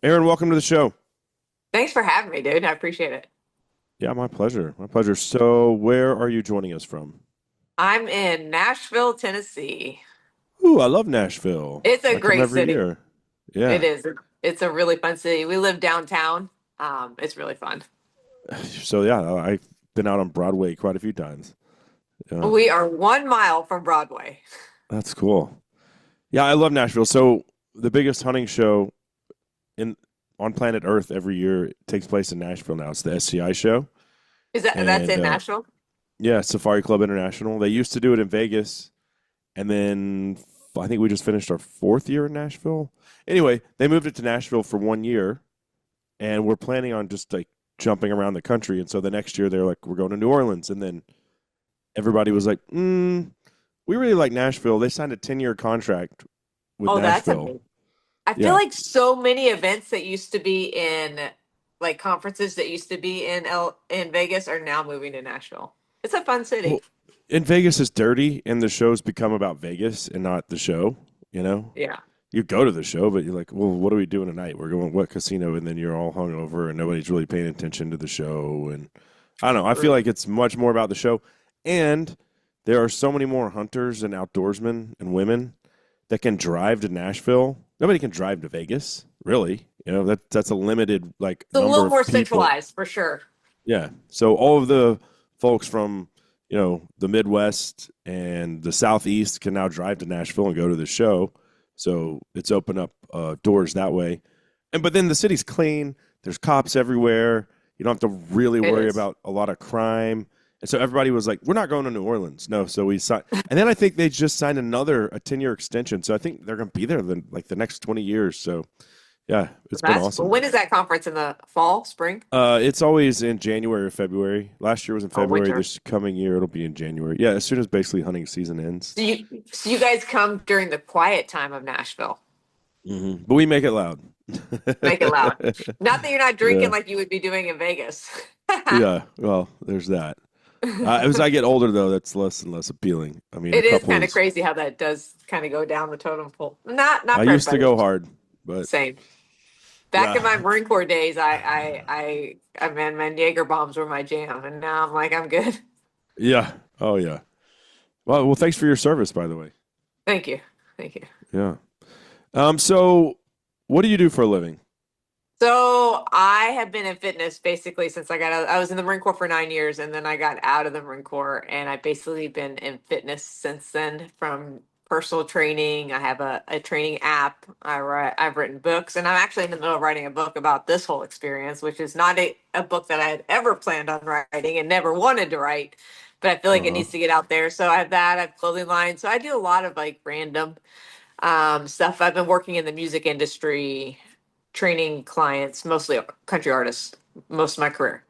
Erin, welcome to the show. Thanks for having me, dude. I appreciate it. Yeah, my pleasure. My pleasure. So, where are you joining us from? I'm in Nashville, Tennessee. Ooh, I love Nashville. It's a I come great every city. year. It Yeah. is. It's a really fun city. We live downtown. It's really fun. So, yeah, I've been out on Broadway quite a few times. Yeah, We are 1 mile from Broadway. that's cool. Yeah, I love Nashville. So, the biggest hunting show in on planet Earth every year takes place in Nashville now. It's the SCI show. That's And in Nashville? yeah, Safari Club International. They used to do it in Vegas. And then I think we just finished our fourth year in Nashville. Anyway, they moved it to Nashville for 1 year, and we're planning on just like jumping around the country. And so the next year they're like, we're going to New Orleans, and then everybody was like, we really like Nashville. They signed a 10-year contract with Oh, that's Nashville. amazing. I feel Yeah. like so many events that used to be in like conferences that used to be in Vegas are now moving to Nashville. It's a fun city. Well, in Vegas is dirty, and the shows become about Vegas and not the show. You know, Yeah. you go to the show, but you're like, well, what are we doing tonight? We're going what casino, and then you're all hungover, and nobody's really paying attention to the show. And I don't know. I feel True. like it's much more about the show, and there are so many more hunters and outdoorsmen and women that can drive to Nashville. Nobody can drive to Vegas, really. You know that's a limited like It's a number little of more people. centralized for sure. Yeah. So all of the folks from the Midwest and the Southeast can now drive to Nashville and go to the show. So it's opened up doors that way. And but then the city's clean. There's cops everywhere. You don't have to really It worry is. about a lot of crime. And so everybody was like, "We're not going to New Orleans." No, so we signed. And then I think they just signed a 10-year extension. So I think they're going to be there the next 20 years. So yeah, it's been That's cool. awesome. When is that conference? In the fall, spring? It's always in January or February. Last year was in Oh, February. winter. This coming year it'll be in January. Yeah, as soon as basically hunting season ends. So you guys come during the quiet time of Nashville. But we make it loud. Make it loud. Not that you're not drinking Yeah, like you would be doing in Vegas. yeah. Well, there's that. As I get older, though, that's less and less appealing. I mean, a It is couple kind of is. crazy how that does kind of go down the totem pole. Not I for used to everybody. go hard, but Same. Back in yeah, my Marine Corps days, man, Jaeger bombs were my jam, and now I'm like, I'm good. yeah. Oh yeah. Well, thanks for your service, by the way. Thank you, thank you. Yeah. So what do you do for a living? So I have been in fitness basically since I got out. I was in the Marine Corps for 9 years, and then I got out of the Marine Corps, and I've basically been in fitness since then. From personal training, I have a training app. I've written books, and I'm actually in the middle of writing a book about this whole experience, which is not a book that I had ever planned on writing and never wanted to write, but I feel like it Uh-huh. needs to get out there. So I have that. I have clothing line. So I do a lot of like random stuff. I've been working in the music industry training clients, mostly country artists, most of my career.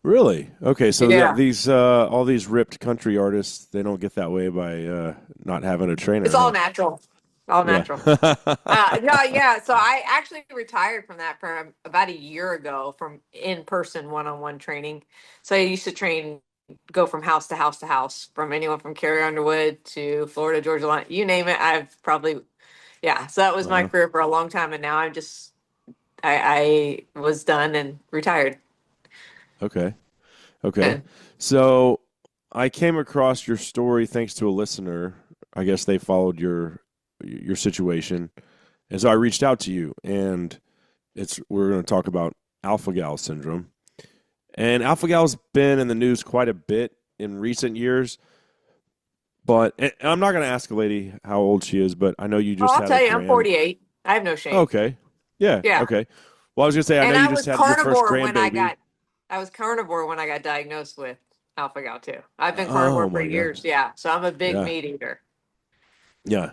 Really? Okay, so Yeah. these all these ripped country artists, they don't get that way by not having a It's trainer, all huh? natural. All Yeah. natural. No, yeah. So I actually retired from that for about a year ago from in-person one-on-one training. So I used to train, go from house to house to house, from anyone from Carrie Underwood to Florida, Georgia line, you name it. I've probably, yeah. So that was my Uh-huh. career for a long time, and now I was done and retired. Okay. Okay. And So I came across your story thanks to a listener. I guess they followed your situation. And so I reached out to you and it's we're going to talk about alpha gal syndrome. And alpha gal's been in the news quite a bit in recent years, but and I'm not going to ask a lady how old she is, but I know you oh, just I'll had a tell you, I'm grand. 48. I have no shame. Okay. Yeah, Yeah. okay. Well, I was going to say I know And you just had your first grandbaby. I was carnivore when I got diagnosed with alpha gal too. I've been carnivore Oh for my god. years. Yeah. So I'm a big Yeah. meat eater. Yeah.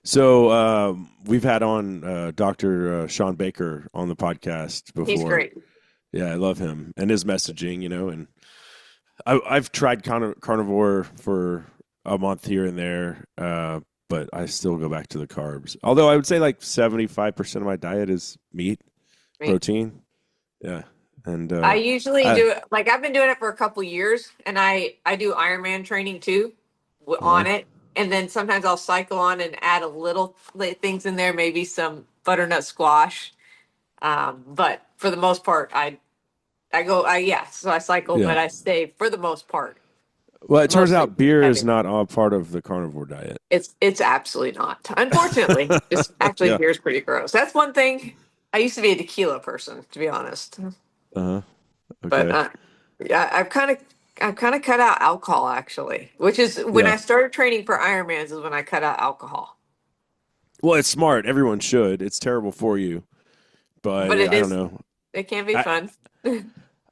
So we've had on Dr. Sean Baker on the podcast He's before. great. Yeah, I love him and his messaging, and I've tried carnivore for a month here and there, but I still go back to the carbs. Although I would say like 75% of my diet is meat, Meat. protein. Yeah. And I usually I, do it like I've been doing it for a couple years, and I do Ironman training too uh on it. And then sometimes I'll cycle on and add a little things in there, maybe some butternut squash. But for the most part, yeah, so I cycle, Yeah. but I stay for the most part, Well, it turns mostly out beer is heavy. not all part of the carnivore diet. It's absolutely not. Unfortunately, just actually Yeah. beer is pretty gross. That's one thing. I used to be a tequila person, to be honest, Uh-huh. but Okay. yeah, I've kind of cut out alcohol actually, which is when Yeah. I started training for Ironmans is when I cut out alcohol. Well, it's smart. Everyone should. It's terrible for you, but But I don't know. it can be I fun.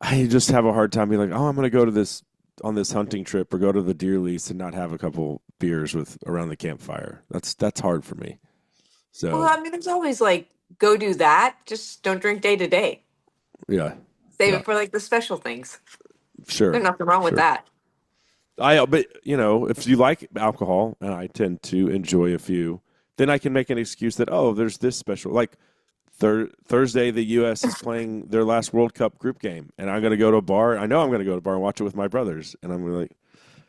I just have a hard time being like, oh, I'm going to go to this on this hunting trip or go to the deer lease and not have a couple beers with around the campfire. That's hard for me. Well, So I mean, there's always like go do that. Just don't drink day to day. yeah, Save yeah, it for like the special things. There's sure, nothing wrong with sure. that. But if you like alcohol, and I tend to enjoy a few, then I can make an excuse that there's this special like Thursday the U.S. is playing their last World Cup group game, and I'm going to go to a bar. I know I'm going to go to a bar and watch it with my brothers, and I'm like,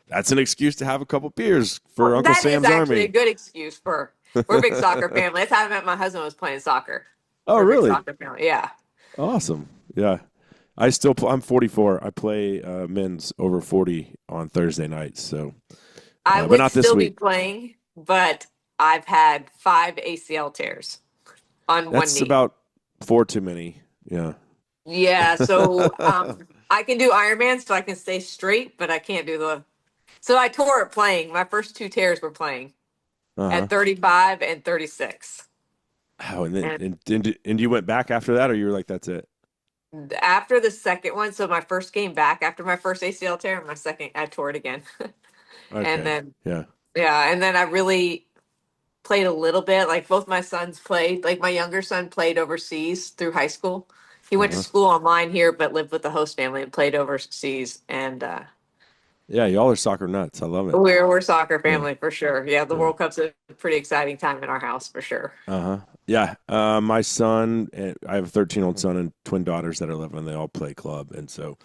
that's an excuse to have a couple beers Well, for Uncle that is Sam's actually a Army. good excuse for we're a big soccer family. That's how I met my husband was playing soccer. Oh, We're a big really? soccer family. Yeah. Awesome. Yeah. I'm 44. I play men's over 40 on Thursday nights. So, I but would not this still be week. playing, but I've had 5 ACL tears on one That's knee. about four too many. Yeah. Yeah, so I can do Ironman, so I can stay straight, but I can't do the. So I tore it playing. My first two tears were playing Uh-huh. at 35 and 36. Oh, and then And and you went back after that, or you were like, that's it. after the second one, so my first game back after my first ACL tear, my second I tore it again. And Okay. then Yeah. yeah, and then I really played a little bit. Like both my sons played. Like my younger son played overseas through high school. He went to Uh-huh. school online here, but lived with the host family and played overseas. And Yeah. Y'all are soccer nuts. I love it. we're soccer Yeah. family for sure. Yeah, the Yeah. World Cup's a pretty exciting time in our house for sure. Uh-huh. Yeah. My son, I have a 13-year-old son and twin daughters that are 11, and they all play club. And so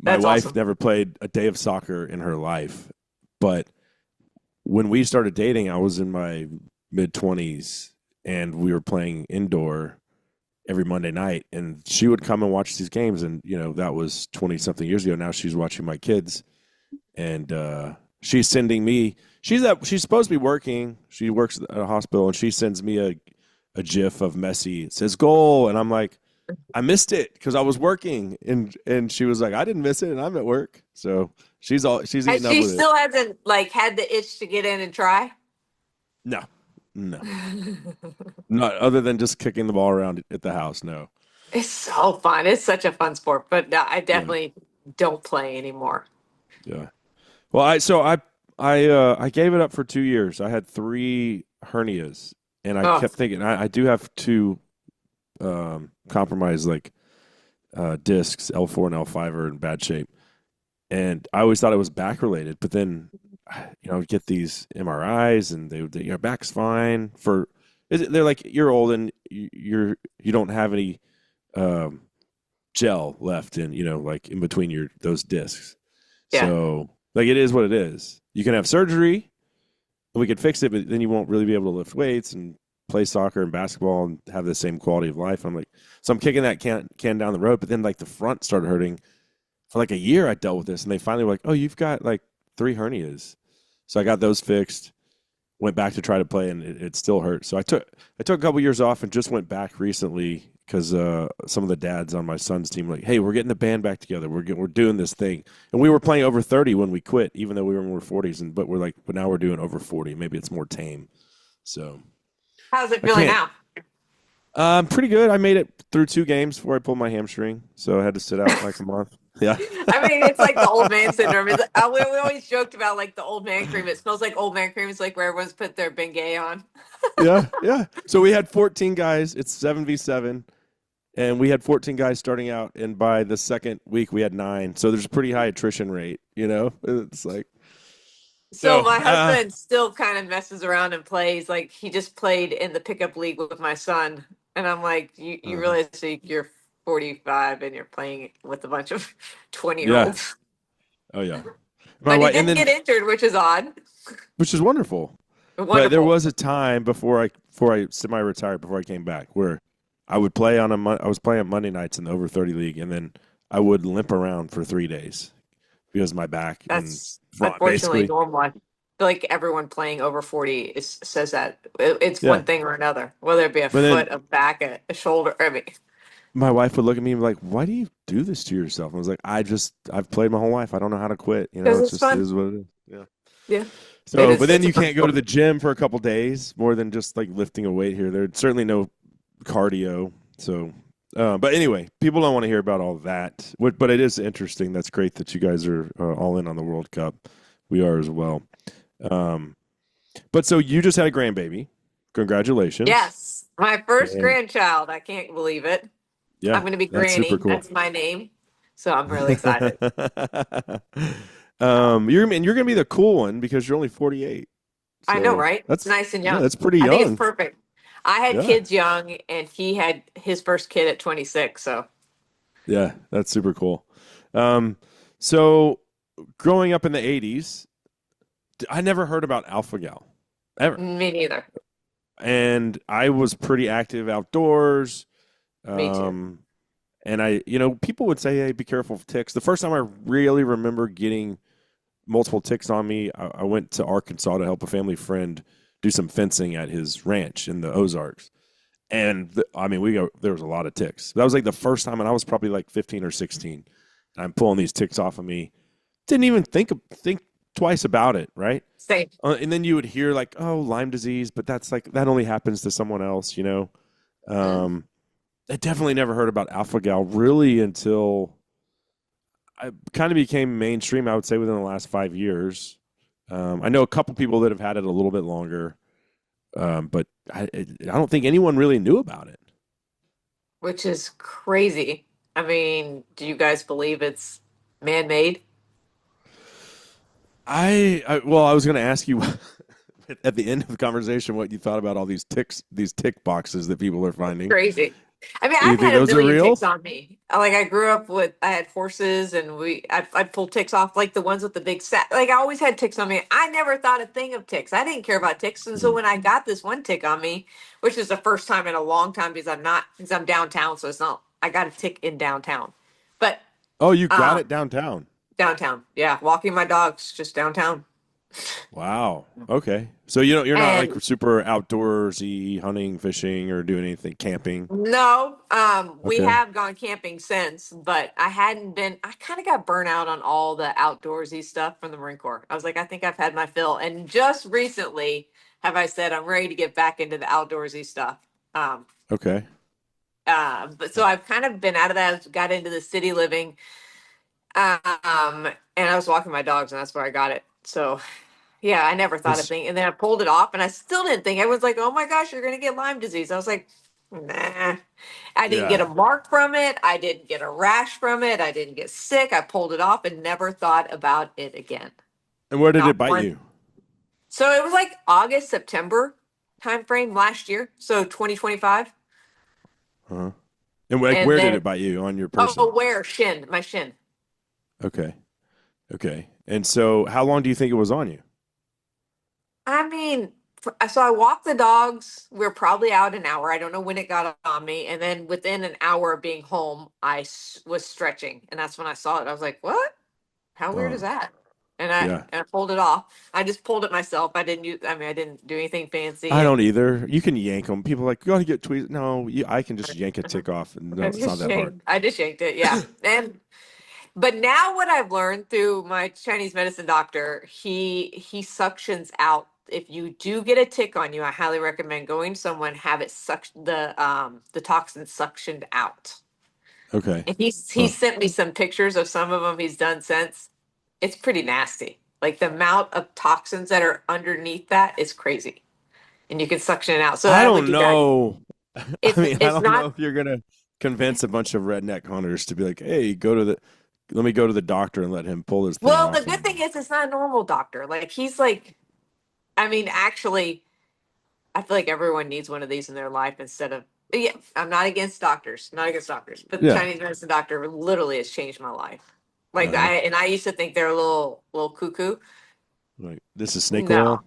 my That's wife awesome. never played a day of soccer in her life, but when we started dating, I was in my mid 20s and we were playing indoor every Monday night. And she would come and watch these games. And, that was 20 something years ago. Now she's watching my kids and she's sending me, she's supposed to be working. She works at a hospital and she sends me a GIF of Messi. It says goal. And I'm like, I missed it because I was working. And she was like, I didn't miss it. And I'm at work. So she's And eating up she with it. still hasn't like had the itch to get in and try. No, no. Not other than just kicking the ball around at the house. No. It's so fun. It's such a fun sport, but no, I Yeah. definitely don't play anymore. Yeah. Well, I gave it up for 2 years. I had three hernias, and I Oh, kept thinking I do have two compromised like discs. L4 and L5 are in bad shape, and I always thought it was back related. But then, I would get these MRIs, and your back's fine. They're like you're old and you don't have any um, gel left in like in between your those discs. yeah. So like it is what it is. You can have surgery and we can fix it, but then you won't really be able to lift weights and play soccer and basketball and have the same quality of life. I'm like, so I'm kicking that can down the road, but then like the front started hurting for like a year. I dealt with this, and they finally were like, oh, you've got like three hernias. So I got those fixed. Went back to try to play, and it still hurt. So I took a couple years off and just went back recently because some of the dads on my son's team were like, hey, we're getting the band back together. We're doing this thing, and we were playing over 30 when we quit, even though we were in our 40s. But we're like, but now we're doing over 40. Maybe it's more tame. So How's it I feeling can't. now? Pretty good. I made it through two games before I pulled my hamstring, so I had to sit out like a month. Yeah. I mean, it's like the old man syndrome. We always joked about like the old man cream. It smells like old man cream. It's like where everyone's put their Bengay on. Yeah, yeah. So we had 14 guys. It's 7v7, and we had 14 guys starting out, and by the second week we had nine. So there's a pretty high attrition rate. It's like So so. my husband still kind of messes around and plays. Like he just played in the pickup league with my son, and I'm like, you Uh-huh. realize that you're 45 and you're playing with a bunch of 20 year Yeah. olds. Oh yeah. My But he wife, and didn't then get injured, which is odd. which is wonderful. But there Wonderful. was a time before I semi-retired before I came back where I was playing on Monday nights in the over 30 league, and then I would limp around for 3 days because of my back and That's front, unfortunately basically. normal. I feel like everyone playing over 40 says that. It's Yeah. one thing or another, whether it be a But then foot, a back, a shoulder. I mean, my wife would look at me and be like, "Why do you do this to yourself?" And I was like, I've played my whole life. I don't know how to quit. because It's it's just fun. is what it is. Yeah. Yeah, it So, but is. then It's a you fun can't go to sport. the gym for a couple days more than just like lifting a weight here. There's certainly no cardio. So, but anyway, people don't want to hear about all that. But it is interesting. That's great that you guys are all in on the World Cup. We are as well. Um, but so you just had a grandbaby. Congratulations. Yes, my first And grandchild. I can't believe it. I'm yeah, going to be that's super Granny. cool. That's my name. So I'm really excited. You're gonna be the cool one because you're only 48. I know, So right? that's Nice and yeah, young. that's pretty I think it's young. perfect. I had Yeah. kids young, and he had his first kid at 26. So Yeah, that's super cool. Um, so growing up in the 80s, I never heard about alpha gal ever. me neither. And I was pretty active outdoors. Me too. Um, and people would say, "Hey, be careful of ticks." The first time I really remember getting multiple ticks on me, I went to Arkansas to help a family friend do some fencing at his ranch in the Ozarks. And there was a lot of ticks. That was like the first time, and I was probably like 15 or 16. And I'm pulling these ticks off of me. Didn't even think twice about it, right? Same. And then you would hear like, oh, Lyme disease, but that's like that only happens to someone else. Mm. Um, I definitely never heard about alpha gal really until I kind of became mainstream. I would say within the last 5 years. I know a couple people that have had it a little bit longer, but I don't think anyone really knew about it. Which is crazy. I mean, do you guys believe it's man-made? Well, I was going to ask you at the end of the conversation what you thought about all these tick boxes that people are finding. Crazy. I mean, Do you I've think had a those are million ticks real? on me. Like I grew up with, I had horses, and I'd pull ticks off, like the ones with the big sack. Like I always had ticks on me. I never thought a thing of ticks. I didn't care about ticks, and so Mhm. when I got this one tick on me, which is the first time in a long time because I'm downtown, so it's not. I got a tick in downtown, but Oh, you got um, it downtown. downtown, yeah, walking my dogs just downtown, Wow. Okay. So you're not like and super outdoorsy, hunting, fishing, or doing anything, camping. no, we Okay. have gone camping since, but I hadn't been. I kind of got burnt out on all the outdoorsy stuff from the Marine Corps. I was like, I think I've had my fill, and just recently have I said I'm ready to get back into the outdoorsy stuff. Um, Okay. but so I've kind of been out of that. Got into the city living, and I was walking my dogs, and that's where I got it. So yeah, I never thought a It's thing. And then I pulled it off, and I still didn't think. Everyone's like, "Oh my gosh, you're gonna get Lyme disease." I was like, "Nah." I didn't get yeah. a mark from it. I didn't get a rash from it. I didn't get sick. I pulled it off and never thought about it again. And where did it Not bite one. you? So it was like August, September time frame last year. So 2025. Uh-huh. And like, And where did then, it bite you on your oh, person? where? Shin, my shin. Okay. Okay. And so, how long do you think it was on you? I mean, so I walked the dogs. We are probably out an hour. I don't know when it got on me. And then within an hour of being home, was stretching. And that's when I saw it. I was like, what? How weird Uh, is that? And I yeah. and I pulled it off. I just pulled it myself. I didn't use. I mean, I didn't do anything fancy. I don't And either. You can yank them. People are like, you got to get tweezers. No, I can just yank a tick off. And no, I it's not just that hard. yanked. I just yanked it. Yeah. And but now what I've learned through my Chinese medicine doctor, he suctions out. If you do get a tick on you, I highly recommend going to someone, have it suction the toxin suctioned out. Okay. And he Huh. sent me some pictures of some of them he's done since. It's pretty nasty. Like the amount of toxins that are underneath that is crazy. And you can suction it out. So I I would don't do that. know. I mean, I It's don't know not. if you're gonna convince a bunch of redneck hunters to be like, "Hey, let me go to the doctor and let him pull this thing Well, the off of good thing me." is it's not a normal doctor. Like he's like, I mean, actually, I feel like everyone needs one of these in their life instead of. Yeah, I'm not against doctors, not against doctors, but the Yeah. Chinese medicine doctor literally has changed my life. Like Uh-huh. I used to think they're a little cuckoo. Like this is snake No, oil.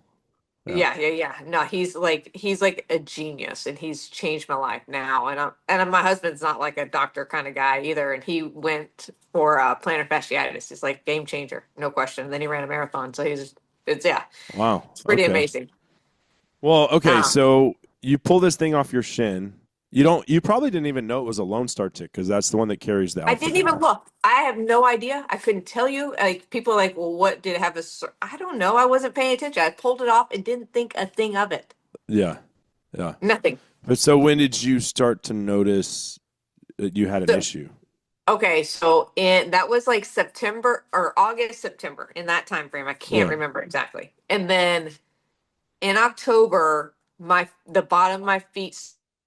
Yeah. Yeah. No, he's like a genius, and he's changed my life now. And my husband's not like a doctor kind of guy either, and he went for plantar fasciitis. He's like game changer, no question. And then he ran a marathon, so it's yeah, Wow. it's pretty Okay. amazing. Well, okay, Um, so you pull this thing off your shin. You probably didn't even know it was a Lone Star tick because that's the one that carries the I alpha didn't even gal. look. I have no idea. I couldn't tell you. Like people are like, well, what did it have? I don't know. I wasn't paying attention. I pulled it off and didn't think a thing of it. Yeah. Yeah. Nothing. But so when did you start to notice that you had an So issue? okay, so in that was like September or August, September in that time frame. I can't Yeah. remember exactly. And then in October, the bottom of my feet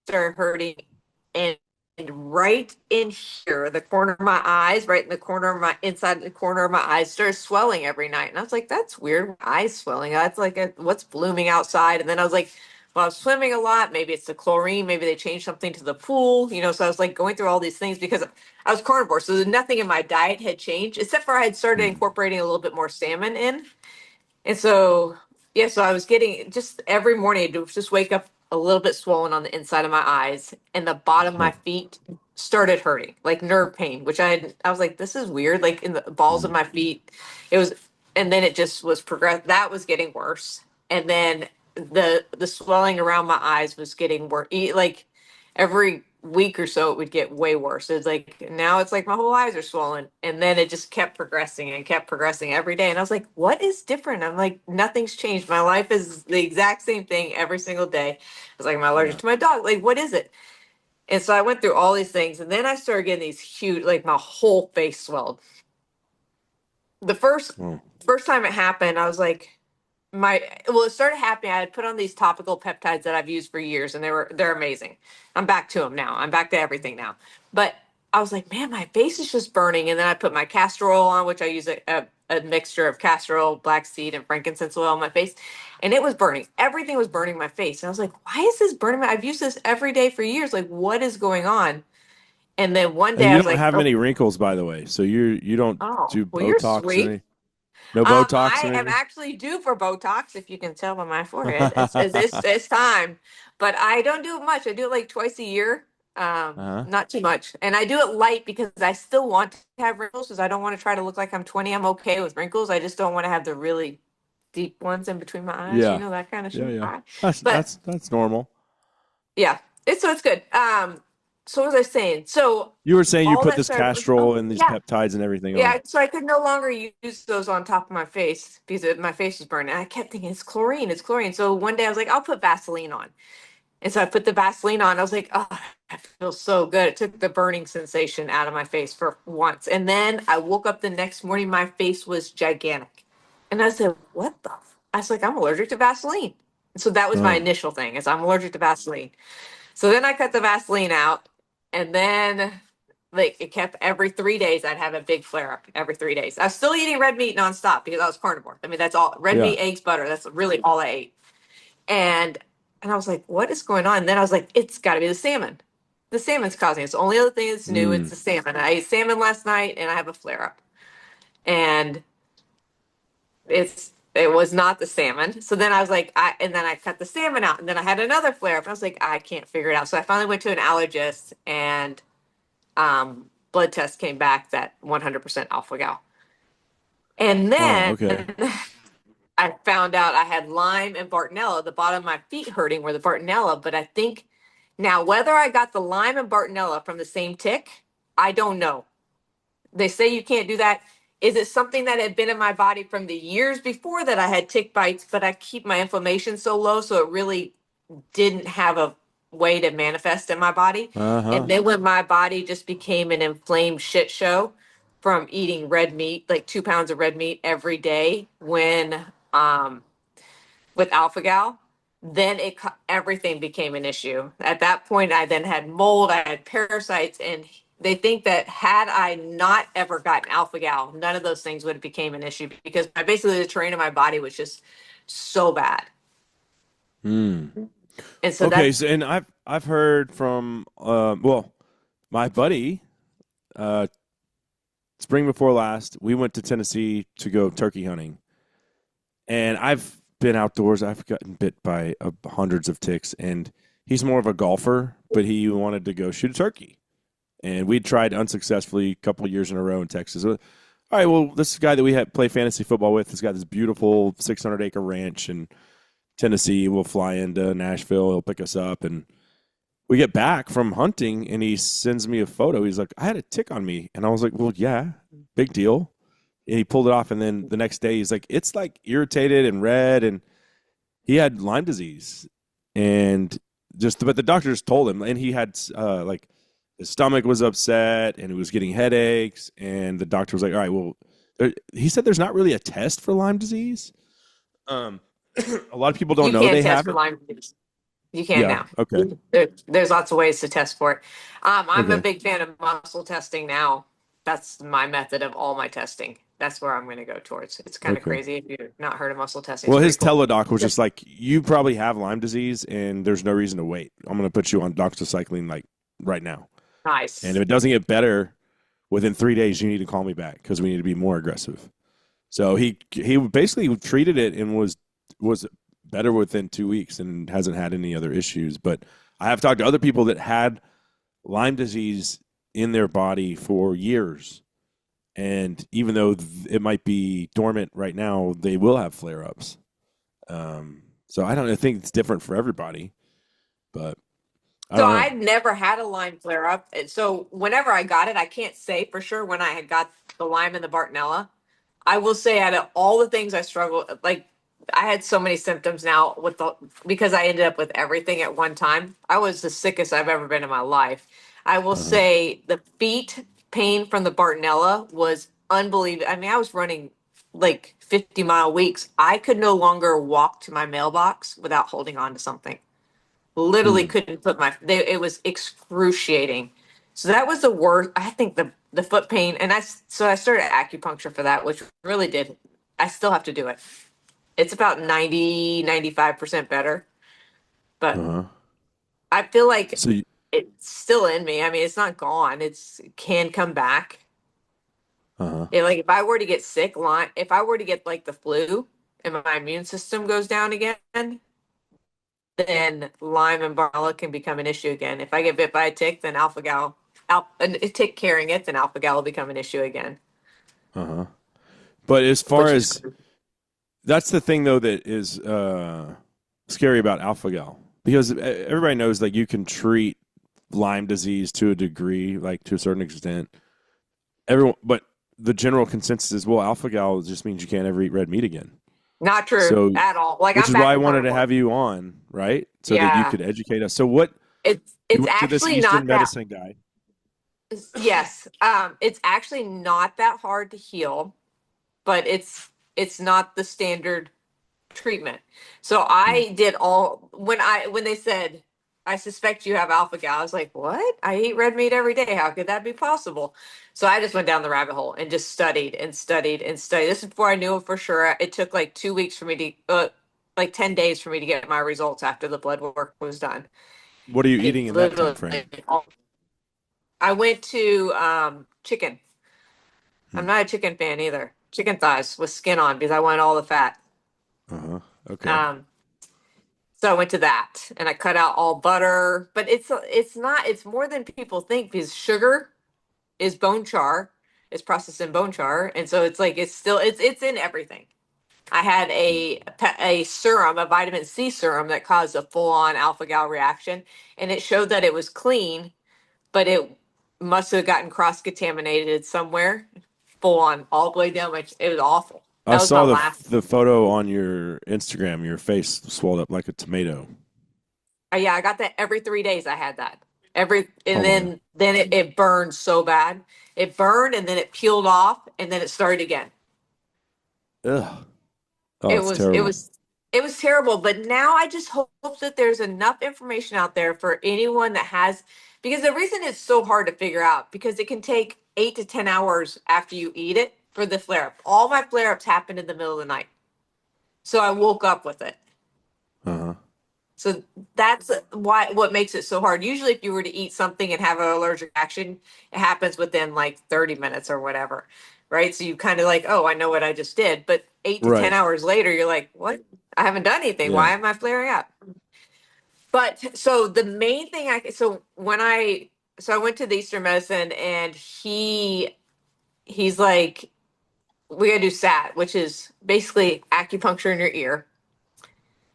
started hurting, and right in here, the corner of my eyes, right in the corner of my inside the corner of my eyes, started swelling every night. And I was like, "That's weird. My eyes swelling. That's like what's blooming outside." And then I was like, "Well, I was swimming a lot. Maybe it's the chlorine. Maybe they changed something to the pool." So I was like going through all these things because I was carnivore, so nothing in my diet had changed except for I had started Hmm. incorporating a little bit more salmon in. And so, yeah, so I was getting just every morning, I'd just wake up a little bit swollen on the inside of my eyes, and the bottom of Huh. my feet started hurting, like nerve pain, which I was like, this is weird. Like in the balls of Hmm. my feet, it was, and then it just was progress. That was getting worse, and then the swelling around my eyes was getting worse. Like every week or so, it would get way worse. It's like now it's like my whole eyes are swollen, and then it just kept progressing and kept progressing every day. And I was like, what is different? I'm like, nothing's changed. My life is the exact same thing every single day. I was like, am I allergic Yeah. to my dog? Like, what is it? And so I went through all these things, and then I started getting these huge, like my whole face swelled. The Oh. first time it happened, I was like, it started happening. I had put on these topical peptides that I've used for years, and they're amazing. I'm back to them now. I'm back to everything now. But I was like, man, my face is just burning. And then I put my castor oil on, which I use a mixture of castor oil, black seed, and frankincense oil on my face, and it was burning. Everything was burning my face, and I was like, why is this burning? I've used this every day for years. Like, what is going on? And then one And day you I was don't like, have oh, many wrinkles, by the way. So you don't oh, do well, you're Botox or sweet. any, no Botox I or am anything? actually due for Botox, if you can tell by my forehead. It's time, but I don't do it much. I do it like twice a year, Uh-huh. not too much, and I do it light because I still want to have wrinkles. Because I don't want to try to look like I'm 20. I'm okay with wrinkles. I just don't want to have the really deep ones in between my eyes. Yeah. That kind of Yeah, shit. yeah. All right. That's But that's that's normal. yeah, it's good. So what was I saying? So You were saying you all put that this started. Oh castrol and these yeah, peptides and everything on. yeah, so I could no longer use those on top of my face because my face was burning. And I kept thinking it's chlorine, it's chlorine. So one day I was like, I'll put Vaseline on. And so I put the Vaseline on. I was like, oh, I feel so good. It took the burning sensation out of my face for once. And then I woke up the next morning, my face was gigantic. And I said, what the? I was like, I'm allergic to Vaseline. So that was my Oh. initial thing is I'm allergic to Vaseline. So then I cut the Vaseline out, and then like it kept every 3 days I'd have a big flare up every 3 days. I was still eating red meat nonstop because I was carnivore. I mean that's all red Yeah. meat, eggs, butter. That's really all I ate. And I was like, what is going on? And then I was like, it's gotta be the salmon. The salmon's causing it. It's the only other thing that's new. It's Mm. the salmon. I ate salmon last night and I have a flare up. And it was not the salmon. So then I was like, and then I cut the salmon out, and then I had another flare up. I was like, I can't figure it out. So I finally went to an allergist, and blood test came back that 100% alpha gal. And Oh, then okay. I found out I had Lyme and Bartonella. The bottom of my feet hurting were the Bartonella, but I think now whether I got the Lyme and Bartonella from the same tick, I don't know. They say you can't do that. Is it something that had been in my body from the years before that I had tick bites, but I keep my inflammation so low, so it really didn't have a way to manifest in my body. And Uh-huh. then when my body just became an inflamed shit show from eating red meat, like 2 pounds of red meat every day, when um, with alpha gal, then everything became an issue. At that point, I then had mold, I had parasites, and they think that had I not ever gotten alpha gal, none of those things would have became an issue because basically the terrain of my body was just so bad. Mm. And so Okay, that's so and I've heard from well, my buddy uh spring before last, we went to Tennessee to go turkey hunting. And been outdoors. I've gotten bit by hundreds of ticks, and he's more of a golfer, but he wanted to go shoot a turkey. And we tried unsuccessfully a couple of years in a row in Texas. All right, well, this guy that we had play fantasy football with has got this beautiful 600-acre ranch in Tennessee. We'll fly into Nashville. He'll pick us up, and we get back from hunting, and he sends me a photo. He's like, "I had a tick on me," and I was like, "Well, yeah, big deal." And he pulled it off, and then the next day, he's like, "It's like irritated and red," and he had Lyme disease, and but the doctor just told him, and he had like his stomach was upset, and he was getting headaches, and the doctor was like, "All right, well," he said there's not really a test for Lyme disease. Um, a lot of people don't You know can they test have for it. Lyme disease. You can Yeah. now. Okay. There's lots of ways to test for it. I'm a Okay. big fan of muscle testing now. That's my method of all my testing. That's where I'm going to go towards. It's kind of Okay. crazy if you've not heard of muscle testing. It's Well, pretty his cool. teledoc was just like, "You probably have Lyme disease, and there's no reason to wait. I'm going to put you on doxycycline like right now, and if Nice. it doesn't get better within 3 days, you need to call me back because we need to be more aggressive." So he basically treated it and was better within 2 weeks and hasn't had any other issues. But I have talked to other people that had Lyme disease in their body for years, and even though it might be dormant right now, they will have flare ups. So I think it's different for everybody, but I So don't know. I've never had a Lyme flare up. And so whenever I got it, I can't say for sure when I had got the Lyme and the Bartonella. I will say out of all the things I struggled, like I had so many symptoms now with the because I ended up with everything at one time. I was the sickest I've ever been in my life. I will Uh huh. say the feet pain from the Bartonella was unbelievable. I mean, I was running like 50-mile weeks. I could no longer walk to my mailbox without holding on to something. Literally Hmm. couldn't put it was excruciating. So that was the worst. I think the foot pain, and so I started acupuncture for that, which really did. I still have to do it. It's about 90-95% better, Uh but huh. I feel like So. it's still in me. I mean, it's not gone. It can come back. Uh huh. Like if I were to get sick, if I were to get like the flu and my immune system goes down again, then Lyme and Bartonella can become an issue again. If I get bit by a tick, then a tick carrying it, then alpha gal will become an issue again, Uh huh. But as far which is as that's the thing though that is scary about alpha gal because everybody knows like you can treat Lyme disease to a degree, like to a certain extent. Everyone, but the general consensus is, well, alpha gal just means you can't ever eat red meat again. not true So, at all. Like which I'm is back why I to wanted to carnivore. have you on, right? So that you Yeah, could educate us. So, what you it's went to this actually Eastern not that. medicine guy? Yes, it's actually not that hard to heal, but it's not the standard treatment. So Hmm. I did all when they said I suspect you have alpha gal. I was like, what? I eat red meat every day. How could that be possible? So I just went down the rabbit hole and just studied and studied and studied. This is before I knew it for sure. It took like 2 weeks for me like 10 days for me to get my results after the blood work was done. What are you It eating in that time literally. frame? I went to chicken. Hmm. I'm not a chicken fan either. Chicken thighs with skin on because I want all the fat. Uh huh. Okay. Um, So I went to that and I cut out all butter, but it's not it's more than people think because sugar is bone char, is processed in bone char, and so it's like it's in everything. I had Hmm. a serum, a vitamin C serum that caused a full-on alpha gal reaction, and it showed that it was clean, but it must have gotten cross-contaminated somewhere, full on all the way down my. It was awful. I That was my saw last. the photo on your Instagram. Your face swelled up like a tomato. Yeah, I got that every 3 days. I had that and Oh my god. then it burned so bad. It burned and then it peeled off and then it started again. Ugh. Oh, It it's was it terrible. was it was terrible. But now I just hope that there's enough information out there for anyone that has because the reason it's so hard to figure out because it can take 8 to 10 hours after you eat it for the flare up. All my flare ups happened in the middle of the night, so I woke up with it. Uh huh. So that's why what makes it so hard. Usually, if you were to eat something and have an allergic reaction, it happens within like 30 minutes or whatever. right? So you kind of like, oh, I know what I just did. But 8 to 10 hours later, you're like, what? I haven't done anything. Yeah. Why am I flaring up? But so the main thing so I went to the Eastern medicine and he's like, we gotta do SAT, which is basically acupuncture in your ear.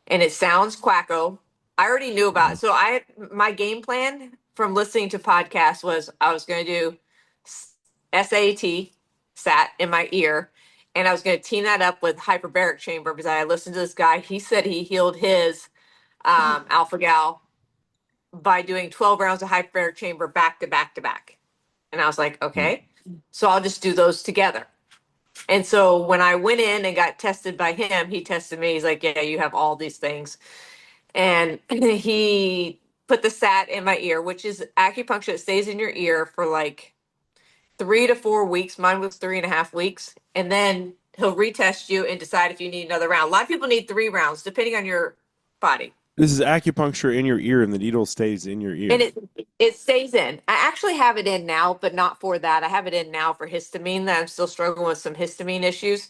And it sounds quacko. I already knew about it. Uh-huh. So my game plan from listening to podcasts was I was gonna do SAT, SAT in my ear, and I was gonna team that up with hyperbaric chamber because I listened to this guy. He said he healed his alpha gal by doing 12 rounds of hyperbaric chamber back to back to back. And I was like, Hmm. okay, so I'll just do those together. And so when I went in and got tested by him, he tested me. He's like, yeah, you have all these things. And he put the sat in my ear, which is acupuncture. It stays in your ear for like 3 to 4 weeks. Mine was 3.5 weeks. And then he'll retest you and decide if you need another round. A lot of people need 3 rounds, depending on your body. This is acupuncture in your ear, and the needle stays in your And ear. it stays in. I actually have it in now, but not for that. I have it in now for histamine. That I'm still struggling with some histamine issues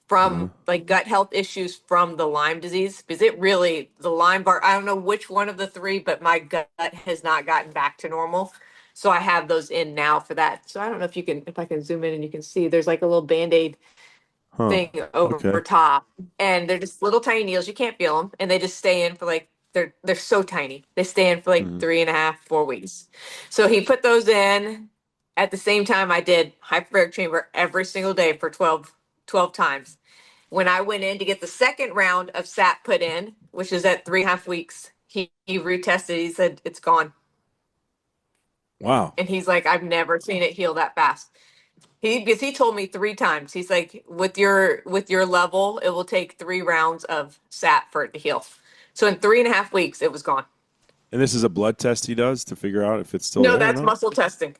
Uh-huh. from like gut health issues from the Lyme disease because it really the Lyme bar. I don't know which one of the three, but my gut has not gotten back to normal. So I have those in now for that. So I don't know if I can zoom in and you can see there's like a little band-aid Huh. thing over Okay. top, and they're just little tiny needles. You can't feel them, and they just stay in for like they're so tiny. They stay in for like Hmm. 3.5, 4 weeks. So he put those in at the same time I did hyperbaric chamber every single day for 12 times. When I went in to get the second round of SAT put in, which is at 3.5 weeks, he retested. He said it's gone, Wow. and he's like, I've never seen it heal that fast. Because he told me 3 times. He's like, with your level, it will take 3 rounds of sat for it to heal. So in 3.5 weeks, it was gone. And this is a blood test he does to figure out if it's still No, there or that's not? muscle testing.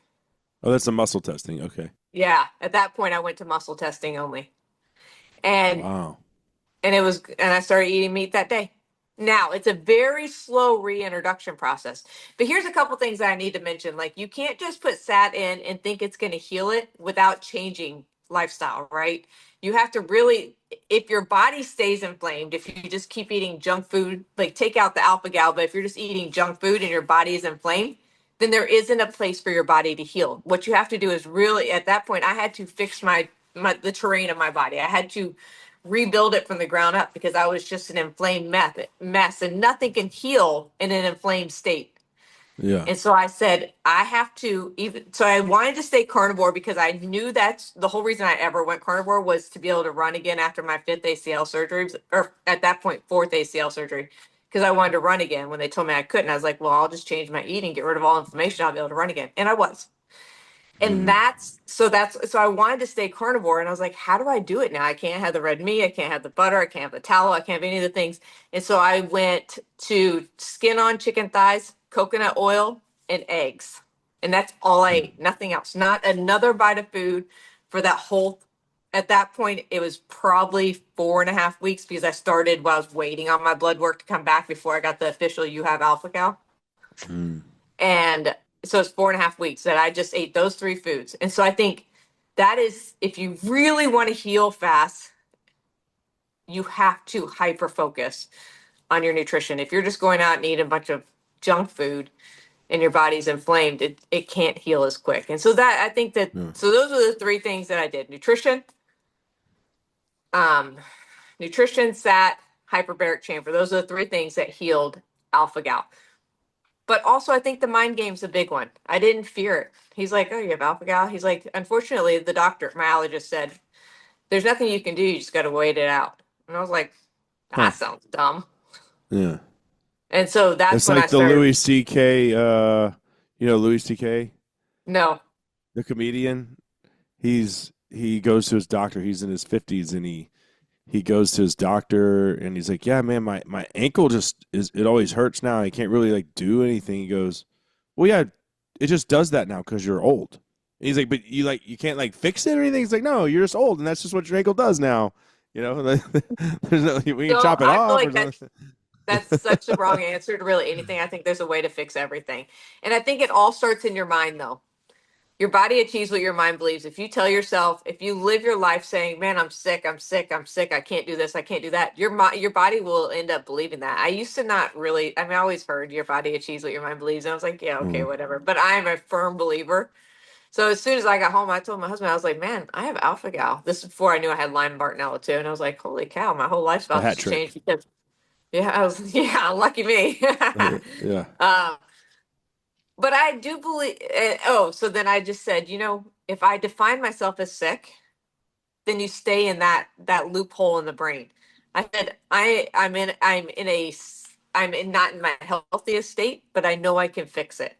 Oh, that's the muscle testing. Okay. Yeah, at that point, I went to muscle testing only, and Wow. and I started eating meat that day. Now it's a very slow reintroduction process. But here's a couple things that I need to mention. Like you can't just put SAT in and think it's going to heal it without changing lifestyle, right? You have to really, if your body stays inflamed, if you just keep eating junk food, like take out the alpha gal, but if you're just eating junk food and your body is inflamed, then there isn't a place for your body to heal. What you have to do is really, at that point, I had to fix my the terrain of my body. I had to rebuild it from the ground up because I was just an inflamed mess and nothing can heal in an inflamed state. Yeah. And so I said, I have to so I wanted to stay carnivore because I knew that's the whole reason I ever went carnivore was to be able to run again after my fifth ACL surgery, or at that point, fourth ACL surgery, because I wanted to run again when they told me I couldn't. I was like, well, I'll just change my eating, get rid of all inflammation. I'll be able to run again. And I was. And Hmm. so I wanted to stay carnivore and I was like, how do I do it now? I can't have the red meat, I can't have the butter, I can't have the tallow, I can't have any of the things. And so I went to skin on chicken thighs, coconut oil, and eggs. And that's all I Hmm. ate, nothing else. Not another bite of food for that whole at that point it was probably 4.5 weeks because I started while I was waiting on my blood work to come back before I got the official you have alpha cal. Hmm. And so it's 4.5 weeks that I just ate those three foods. And so I think that is, if you really want to heal fast, you have to hyper focus on your nutrition. If you're just going out and eating a bunch of junk food and your body's inflamed, it can't heal as quick. And so that I think that Yeah. so those are the three things that I did: um, nutrition, sat, hyperbaric chamber. Those are the three things that healed alpha gal. But also, I think the mind game's a big one. I didn't fear it. He's like, "Oh, you have alpha gal." He's like, "Unfortunately, the doctor, my allergist said, there's nothing you can do. You just got to wait it out." And I was like, Huh. "That sounds dumb." Yeah. And so that's It's when I like the started. Louis C.K. Louis C.K. No, the comedian. He goes to his doctor. He's in his 50s, and he goes to his doctor, and he's like, "Yeah, man, my ankle just is it always hurts now. I can't really like do anything." He goes, "Well, yeah, it just does that now because you're old." And he's like, "But you can't like fix it or anything." He's like, "No, you're just old, and that's just what your ankle does now. You know, there's no we can so chop it I feel off or like something." that's such the wrong answer to really anything. I think there's a way to fix everything, and I think it all starts in your mind, though. Your body achieves what your mind believes. If you tell yourself, if you live your life saying, "Man, I'm sick, I'm sick, I'm sick, I can't do this, I can't do that," your body will end up believing that. I used to not really. I mean, I always heard your body achieves what your mind believes, and I was like, "Yeah, okay, Mm. whatever." But I am a firm believer. So as soon as I got home, I told my husband, I was like, "Man, I have alpha gal." This is before I knew I had Lyme Bartonella too, and I was like, "Holy cow, my whole life's The about hat to change." trick. Because yeah, I was yeah, lucky me. Yeah. um, but I do believe. Oh, so then I just said, if I define myself as sick, then you stay in that loophole in the brain. I said I'm in not in my healthiest state, but I know I can fix it.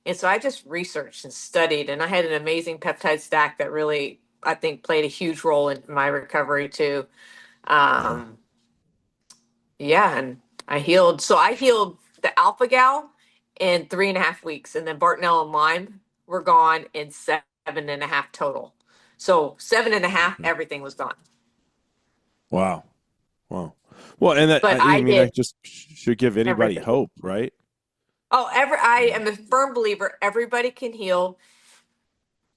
And so I just researched and studied, and I had an amazing peptide stack that really I think played a huge role in my recovery too. Uh-huh. Um, yeah, and I healed. So I healed the alpha gal in 3.5 weeks, and then Bartonella and Lyme were gone in 7.5 total. So 7.5, Okay. everything was gone. Wow. Wow. Well, and that But I I mean that did just should give anybody everything. hope, right? Oh, I Um, am a firm believer everybody can heal.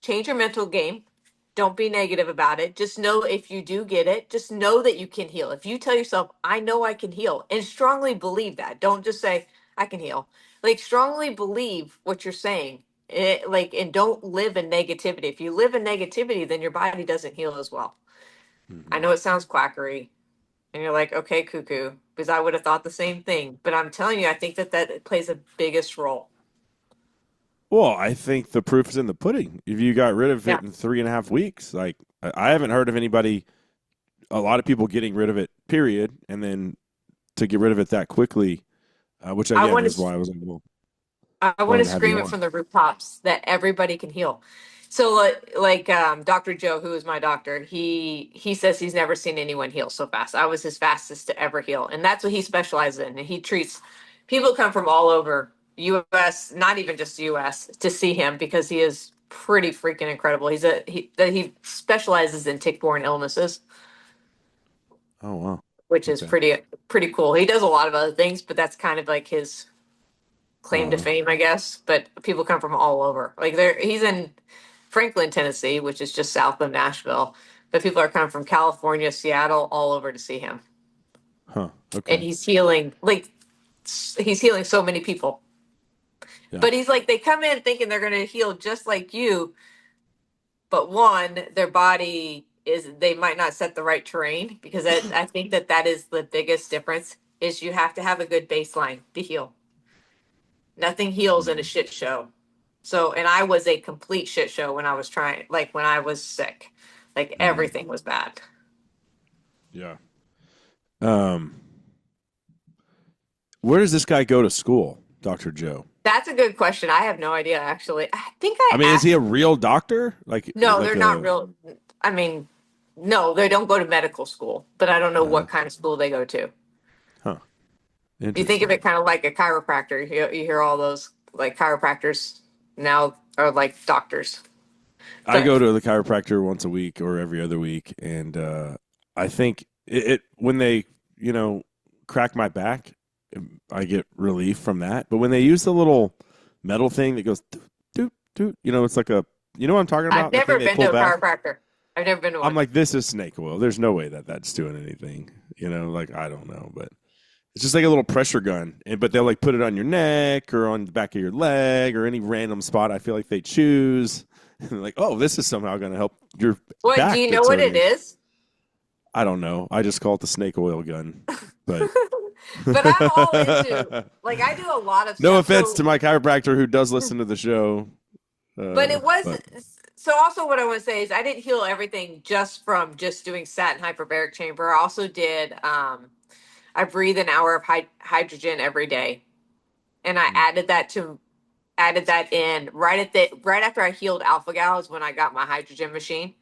Change your mental game. Don't be negative about it. Just know if you do get it, just know that you can heal. If you tell yourself, I know I can heal, and strongly believe that. Don't just say, I can heal. Like, strongly believe what you're saying. And don't live in negativity. If you live in negativity, then your body doesn't heal as well. I mhm. know it sounds quackery, and you're like, okay, cuckoo, because I would have thought the same thing. But I'm telling you, I think that plays the biggest role. Well, I think the proof is in the pudding. If you got rid of Yeah. it in 3.5 weeks, like I haven't heard of anybody, a lot of people getting rid of it, period, and then to get rid of it that quickly, which I again want is to why I was like, well, I want wanted to to have you scream it on. from the rooftops that everybody can heal. So Dr. Joe, who is my doctor, he says he's never seen anyone heal so fast. I was his fastest to ever heal. And that's what he specializes in. And he treats people come from all over US, not even just US, to see him because he is pretty freaking incredible. He specializes in tick-borne illnesses, Oh wow, which is okay. pretty cool. He does a lot of other things, but that's kind of like his claim to Uh, fame, I guess. But people come from all over. Like he's in Franklin, Tennessee, which is just south of Nashville. But people are coming from California, Seattle, all over to see him. huh. And Okay. he's healing so many people. Yeah. But he's like, they come in thinking they're going to heal just like you, but one, their body is they might not set the right terrain because I think that is the biggest difference is you have to have a good baseline to heal. Nothing heals in a Mhm. shit show. So, and I was a complete shit show when I was trying, like when I was sick, like Mhm. everything was bad. Yeah. Um, where does this guy go to school, Doctor Joe? That's a good question. I have no idea, actually. I think I I mean, is he a asked. real doctor? No, Like they're not a real. I mean, no, they don't go to medical school, but I don't know uh, what kind of school they go to. huh? You think of Interesting. it kind of like a chiropractor. You hear all those like chiropractors now are like doctors. I But go to the chiropractor once a week or every other week, and I think it when they you know crack my back, I get relief from that. But when they use the little metal thing that goes doot doot doot, it's like a what I'm talking I've about? The thing never they been pull to a back. chiropractor. I've never been to I'm one. like, this is snake oil. There's no way that that's doing anything. Like I don't know, but it's just like a little pressure gun. But they'll like put it on your neck or on the back of your leg or any random spot I feel like they choose. And like, oh, this is somehow going to help your What, do back you know that's what it hurting. is? I don't know. I just call it the snake oil gun. But But I'm all into like I do a lot of no stuff. offense So, to my chiropractor who does listen to the show. but it was But so. Also, what I want to say is I didn't heal everything just from just doing satin hyperbaric chamber. I also did. I breathe an hour of hydrogen every day, and I added that in right after I healed alpha gal is when I got my hydrogen machine.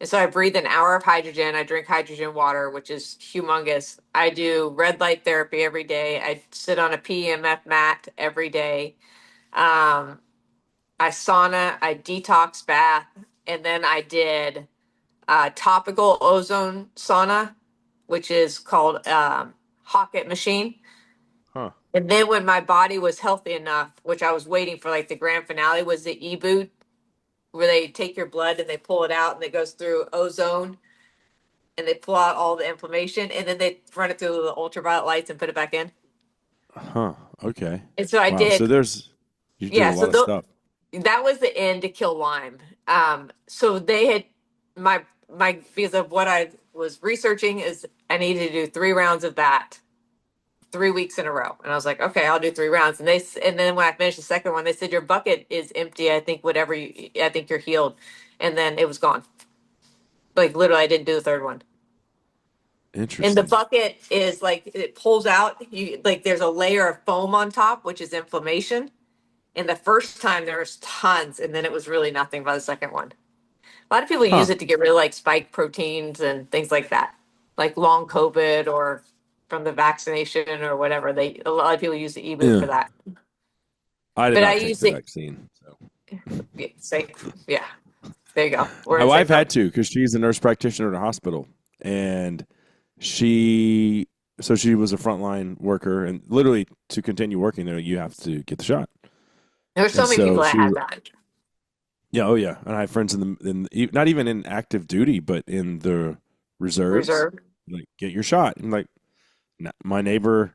And so I breathe an hour of hydrogen. I drink hydrogen water, which is humongous. I do red light therapy every day. I sit on a PEMF mat every day. Um, I sauna, I detox bath, and then I did topical ozone sauna, which is called Hocket machine. huh. And then when my body was healthy enough, which I was waiting for, like the grand finale was the e boot. where they take your blood and they pull it out and it goes through ozone and they pull out all the inflammation and then they run it through the ultraviolet lights and put it back in. Huh. Okay. And so I Wow. So did, you did a yeah. So lot of stuff. that was the end to kill Lyme. So they had my because of what I was researching is I needed to do 3 rounds of that 3 weeks in a row, and I was like, okay, I'll do 3 rounds. And then when I finished the second one, they said your bucket is empty. I think you're healed, and then it was gone. Like literally, I didn't do the third one. And the Interesting. bucket is like it pulls out. You like there's a layer of foam on top, which is inflammation. And the first time there was tons, and then it was really nothing by the second one. A lot of people use Huh. it to get rid of like spike proteins and things like that, like long COVID or from the vaccination or whatever. A lot of people use the e-boot for Yeah. that. I did But I not take use the it. vaccine. So Yeah, say, yeah, there you go. We're my in the same wife had boat. to because she's a nurse practitioner at a hospital, and she she was a frontline worker, and literally to continue working there, you have to get the shot. There's so And many so people that she, had that yeah, oh yeah, and I have friends not even in active duty, but in the reserves. reserve. Like, get your shot, and like my neighbor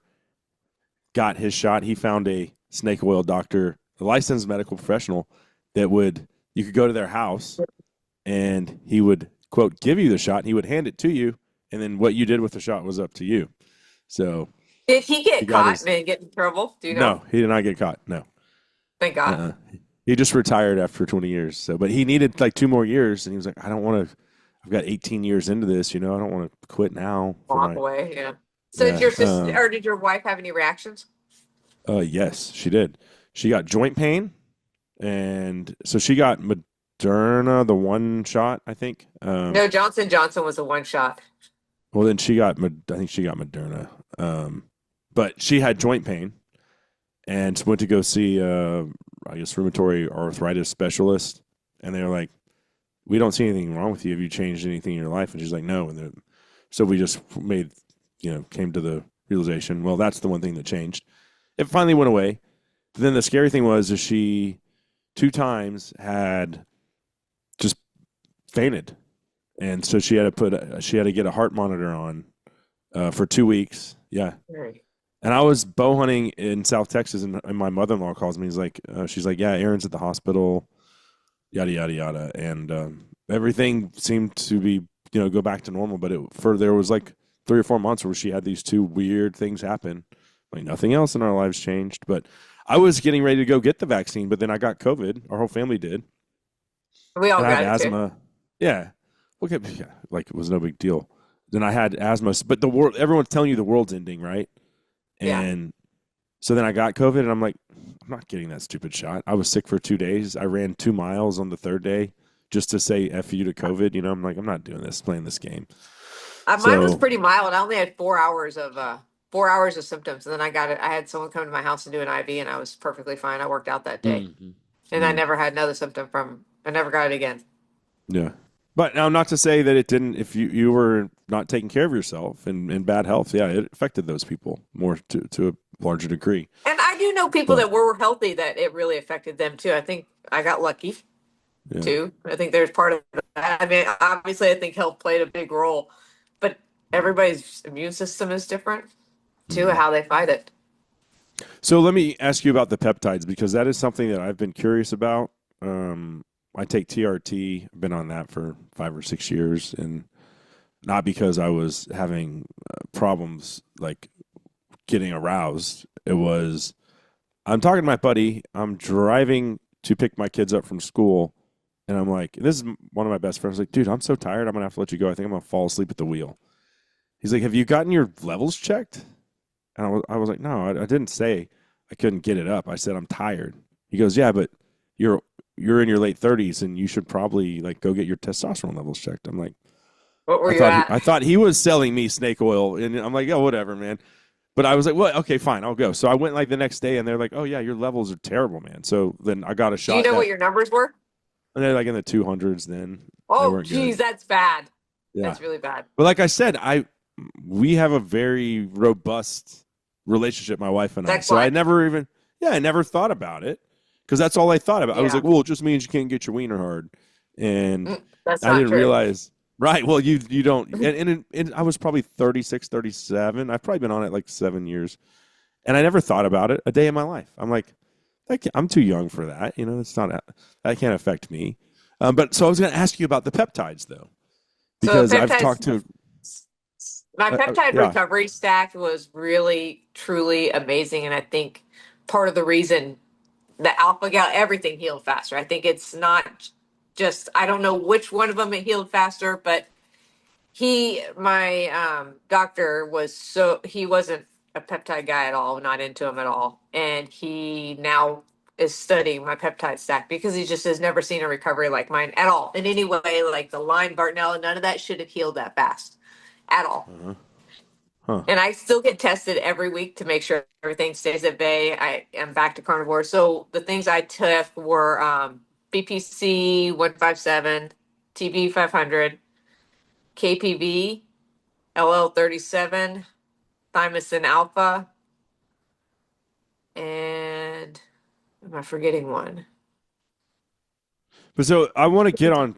got his shot. He found a snake oil doctor, a licensed medical professional that would you could go to their house and he would quote give you the shot. He would hand it to you, and then what you did with the shot was up to you. So Did he he get got caught his and get in trouble? Do you know? no, he did not get caught. No, Thank God. he just retired after 20 years. So, but he needed like 2 more years, and he was like, I don't want to. I've got 18 years into this, I don't want to quit now for Walk my away. Yeah. So did yeah. your sister or did your wife have any reactions? Yes, she did. She got joint pain, and so she got Moderna, the one shot, I think. No, Johnson was a one shot. Well, then I think she got Moderna. But she had joint pain and went to go see, I guess, rheumatoid arthritis specialist, and they were like, "We don't see anything wrong with you. Have you changed anything in your life?" And she's like, "No." And so we just came to the realization, well, that's the one thing that changed. It finally went away. But then the scary thing was, is she 2 times had just fainted, and so she had to get a heart monitor on for 2 weeks. Yeah, Right. and I was bow hunting in South Texas, and my mother in law calls me. She's like, yeah, Erin's at the hospital, yada yada yada, and everything seemed to be go back to normal. But there was like 3 or 4 months where she had these two weird things happen. Like nothing else in our lives changed, but I was getting ready to go get the vaccine, but then I got COVID. Our whole family did, We all and I have got it too. asthma. Yeah, okay, yeah, like it was no big deal. Then I had asthma, but the world, everyone's telling you the world's ending, right? Yeah. And so then I got COVID, and I'm like, I'm not getting that stupid shot. I was sick for 2 days. I ran 2 miles on the third day just to say F you to COVID. I'm like, I'm not doing this, playing this game. Mine was So, pretty mild. I only had 4 hours of symptoms, and then I got it. I had someone come to my house and do an IV, and I was perfectly fine. I worked out that day, mhm. and I Mm, never had another symptom from. I never got it again. yeah. But now, not to say that it didn't, if you were not taking care of yourself and in bad health, yeah, it affected those people more to a larger degree. And I do know people But, that were healthy that it really affected them too. I think I got lucky yeah. too. I think there's part of that. I mean, obviously, I think health played a big role, but everybody's immune system is different too, Mhm. how they fight it. So let me ask you about the peptides because that is something that I've been curious about. I take TRT. I've been on that for 5 or 6 years, and not because I was having problems like getting aroused. It was I'm talking to my buddy. I'm driving to pick my kids up from school, and I'm like, this is one of my best friends. Like, dude, I'm so tired. I'm gonna have to let you go. I think I'm gonna fall asleep at the wheel. He's like, have you gotten your levels checked? And I was like, no, I didn't say I couldn't get it up. I said I'm tired. He goes, yeah, but you're you're in your late 30s and you should probably like go get your testosterone levels checked. I'm like, What were I you thought at? I thought he was selling me snake oil, and I'm like, oh, whatever, man. But I was like, well, okay, fine, I'll go. So I went like the next day, and they're like, oh yeah, your levels are terrible, man. So then I got a Do you shot know what that, your numbers were? and they're like in the 200s. Then they Oh, weren't geez, good. that's bad. Yeah, That's really bad. but like I said, we have a very robust relationship, my wife and I. Sex So I life. never even, yeah, I never thought about it because that's all I thought about. I was Yeah. like, well, it just means you can't get your wiener hard, and That's I not didn't true. realize. Right. Well, you don't, and I was probably 36, 37. I've probably been on it like 7 years, and I never thought about it a day in my life. I'm like, I'm too young for that. It's not that can't affect me. But so I was going to ask you about the peptides though, So because I've peptides, talked to my peptide yeah. recovery stack was really, truly amazing. And I think part of the reason the alpha gal, everything healed faster. I think it's not just, I don't know which one of them it healed faster, but my doctor he wasn't a peptide guy at all, not into him at all. And he now is studying my peptide stack because he just has never seen a recovery like mine at all in any way. Like the Lyme, Bartonella, none of that should have healed that fast at all. Uh-huh. Huh. And I still get tested every week to make sure everything stays at bay. I am back to carnivore. So the things I took were BPC 157, TB 500, KPV, LL 37, thymosin alpha, and am I forgetting one? But so I want to get on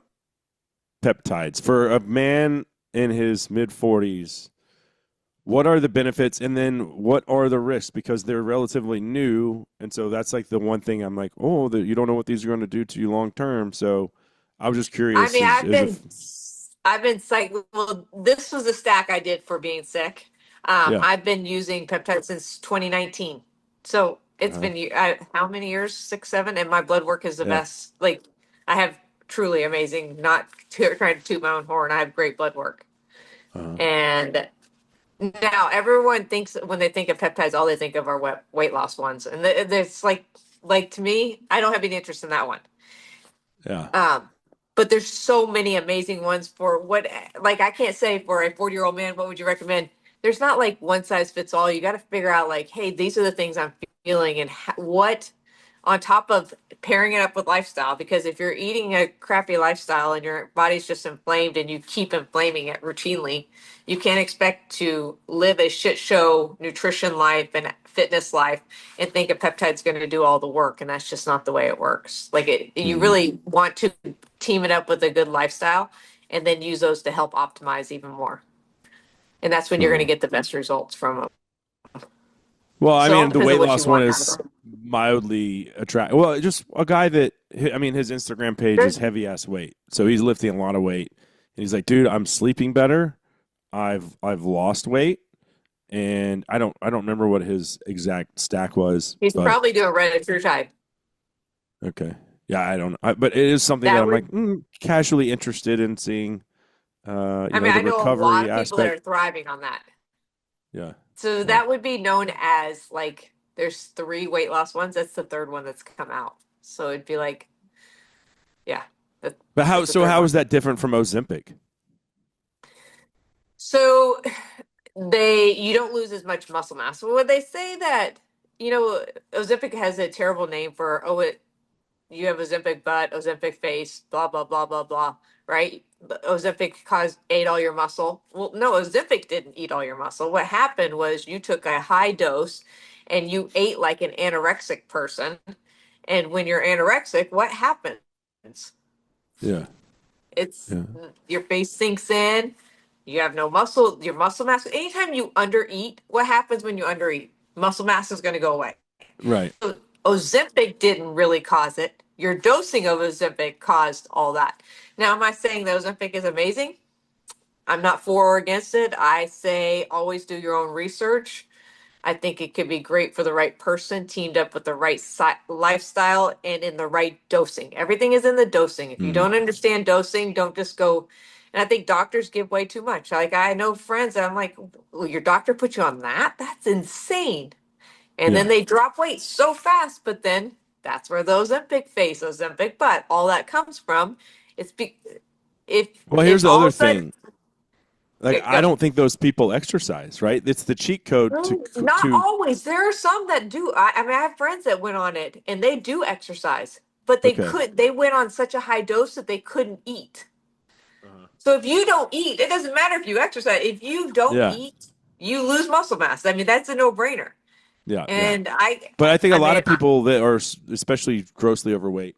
peptides for a man in his mid 40s. What are the benefits, and then what are the risks? Because they're relatively new, and so that's like the one thing I'm like, oh, you don't know what these are going to do to you long term. So I was just I curious, mean, is if I've been psych. Well, this was a stack I did for being sick. yeah, I've been using peptides since 2019, so it's uh, been how many years? 6, 7, and my blood work is the yeah, best. Like I have truly amazing. Not trying to toot my own horn. I have great blood work, uh, and now everyone thinks when they think of peptides, all they think of are weight loss ones, and it's like to me, I don't have any interest in that one. yeah, Um, but there's so many amazing ones for what, like, I can't say for a 40-year-old man, what would you recommend? There's not like one size fits all. You got to figure out, like, hey, these are the things I'm feeling, and what, on top of pairing it up with lifestyle, because if you're eating a crappy lifestyle and your body's just inflamed and you keep inflaming it routinely, you can't expect to live a shit show nutrition life and fitness life and think a peptide's going to do all the work, and that's just not the way it works. Like you mm, really want to team it up with a good lifestyle and then use those to help optimize even more, and that's when you're going to uh. get the best results from them. Well, I So it all mean, the depends on weight what you loss one want out of is them. mildly attractive. Well, just a guy that I mean, his Instagram page is There's, heavy ass weight, so he's lifting a lot of weight, and he's like, dude, I'm sleeping better. I've lost weight, and I don't remember what his exact stack was, he's but probably doing retatrutide. okay, yeah, I don't. But it is something that That I'm like would, casually interested in seeing. I mean, The I know a lot recovery of people that aspect. are thriving on that. Yeah. So Huh. that would be known as, like, there's 3 weight loss ones. That's the third one that's come out. So it'd be like, yeah, that, But how? that's the So third how one. is that different from Ozempic? So you don't lose as much muscle mass. Well, would they say that, Ozempic has a terrible name for, you have Ozempic butt, Ozempic face, blah blah blah blah blah, right? Ozempic ate all your muscle. Well, no, Ozempic didn't eat all your muscle. What happened was you took a high dose and you ate like an anorexic person. And when you're anorexic, what happens? Yeah. It's Yeah. your face sinks in. You have no muscle. Your muscle mass. Anytime you undereat, what happens when you undereat? Muscle mass is going to go away. Right. So Ozempic didn't really cause it. Your dosing of Ozempic caused all that. Now, am I saying that Ozempic is amazing? I'm not for or against it. I say always do your own research. I think it could be great for the right person, teamed up with the right lifestyle and in the right dosing. Everything is in the dosing. If you Mm. don't understand dosing, don't just go. And I think doctors give way too much. Like I know friends, I'm like, well, your doctor put you on that? That's insane. And then Yeah. they drop weight so fast, but then that's where those Ozempic face, Ozempic butt, all that comes from. It's if Well, here's if the all other of a sudden, thing. Like, yeah, I go. don't think those people exercise. Right? It's the cheat code Not to. always. There are some that do. I mean, I have friends that went on it and they do exercise, but Okay. they went on such a high dose that they couldn't eat. Uh-huh. So if you don't eat, it doesn't matter if you exercise. If you don't Yeah. eat, you lose muscle mass. I mean, that's a no-brainer. Yeah, yeah. And I, But I think a I lot mean, of people that are especially grossly overweight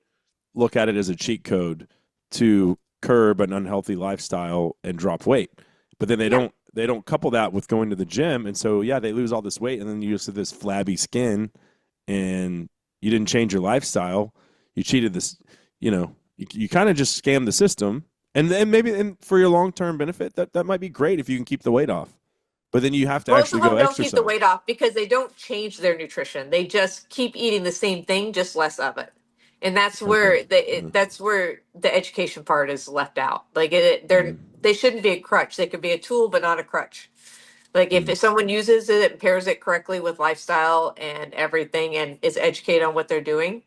look at it as a cheat code to curb an unhealthy lifestyle and drop weight. But then yeah. they don't couple that with going to the gym, and so yeah, they lose all this weight, and then you just have this flabby skin, and you didn't change your lifestyle. You cheated this, you kind of just scam the system, and then maybe for your long term benefit, that might be great if you can keep the weight off. But then you have to Most of actually go them don't keep the exercise. weight off because they don't change their nutrition. They just keep eating the same thing, just less of it. And that's Okay. where that's where the education part is left out. Like Mm-hmm. they shouldn't be a crutch. They could be a tool, but not a crutch. Like if someone uses it and pairs it correctly with lifestyle and everything and is educated on what they're doing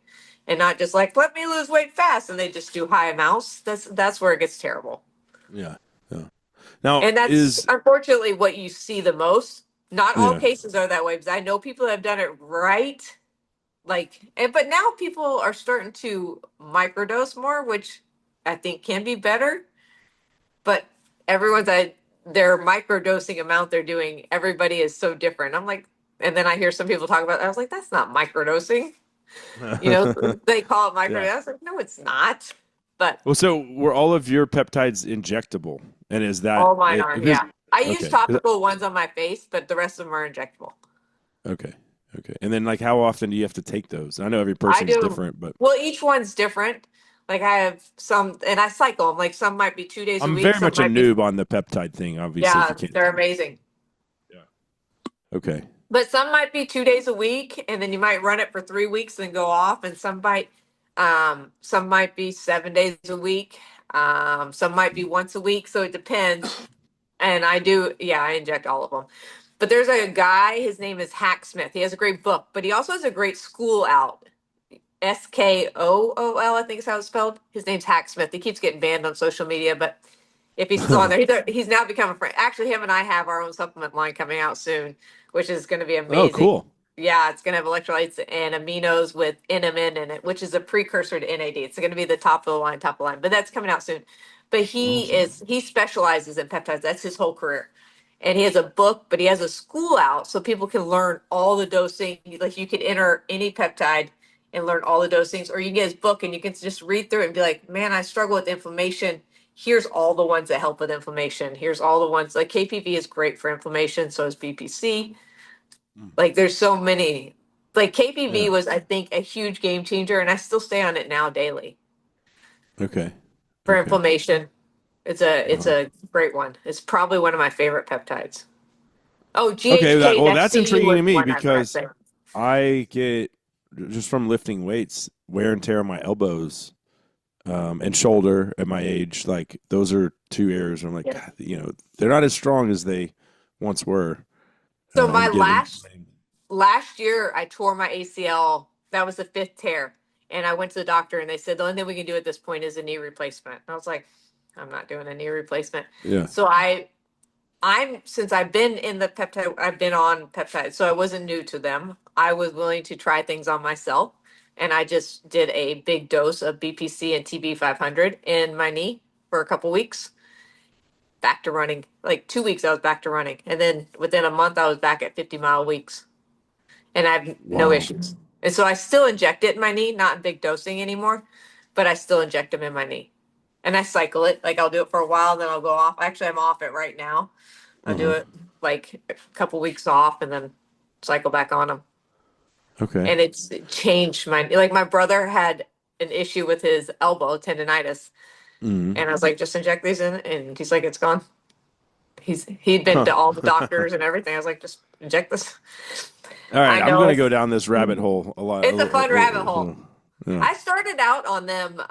and not just like, let me lose weight fast and they just do high amounts, that's where it gets terrible. Yeah. Yeah. Now And that's is unfortunately what you see the most. Not all yeah. cases are that way because I know people have done it right. But now people are starting to microdose more, which I think can be better. But everyone's at their microdosing amount they're doing, everybody is so different. I'm like, and then I hear some people talk about, I was like, that's not microdosing. You know, they call it microdosing. Yeah. I was like, no, it's not. But Well, so were all of your peptides injectable? And is that all mine it? are, Because yeah. I use okay, topical ones on my face, but the rest of them are injectable. okay, okay. And then like, how often do you have to take those? I know every I person's do. different, but Well, each one's different. Like I have some, and I cycle them. Like some might be 2 days a I'm week. very Some much a might be, noob on the peptide thing. Obviously, if you yeah, can't they're tell. amazing. Yeah. Okay. But some might be 2 days a week, and then you might run it for 3 weeks and go off. And some might be 7 days a week. Some might be once a week. So it depends. And I do, yeah, I inject all of them. But there's a guy, his name is Hacksmith. He has a great book, but he also has a great school out. Skool, I think is how it's spelled. His name's Hacksmith. He keeps getting banned on social media, but if he's still on there, he's now become a friend. Actually, him and I have our own supplement line coming out soon, which is going to be Oh, amazing. cool. Yeah, it's going to have electrolytes and aminos with NMN in it, which is a precursor to NAD. It's going to be the top of the line, but that's coming out soon. But Awesome. he specializes in peptides. That's his whole career. And he has a book, but he has a school out so people can learn all the dosing. Like you could enter any peptide and learn all the dosings, or you can get his book and you can just read through it and be like, man, I struggle with inflammation. Here's all the ones that help with inflammation. Here's all the ones like KPV is great for inflammation. So is BPC. Mm. Like there's so many. Like KPV Yeah. was, I think, a huge game changer, and I still stay on it now daily Okay. for Okay. inflammation. It's Uh-huh. a great one. It's probably one of my favorite peptides. Oh, Okay. GHK That's FC intriguing was to me one I forgot to because say. I get just from lifting weights wear and tear on my elbows and shoulder at my age. Like those are two areas where I'm like, Yeah. God, they're not as strong as they once were, So my and get last inflamed. last year I tore my ACL. That was the fifth tear. And I went to the doctor and they said the only thing we can do at this point is a knee replacement. And I was like, I'm not doing a knee replacement. Yeah. So I'm since I've been in the peptide, I've been on peptides, so I wasn't new to them. I was willing to try things on myself, and I just did a big dose of BPC and TB 500 in my knee for a couple weeks. Back to running. Like 2 weeks, I was back to running, and then within a month, I was back at 50-mile weeks, and I have no Wow. issues. And so I still inject it in my knee, not in big dosing anymore, but I still inject them in my knee, and I cycle it. Like I'll do it for a while, then I'll go off. Actually, I'm off it right now. I'll do Uh-huh. it like a couple weeks off and then cycle back on them. Okay. And it's changed my brother had an issue with his elbow tendonitis, Mm. and I was like, just inject these in, and he's like, it's gone. He'd been Huh. to all the doctors and everything. I was like, just inject this. All right. I I'm know gonna go down this rabbit hole it's a fun rabbit hole. a yeah. I started out on them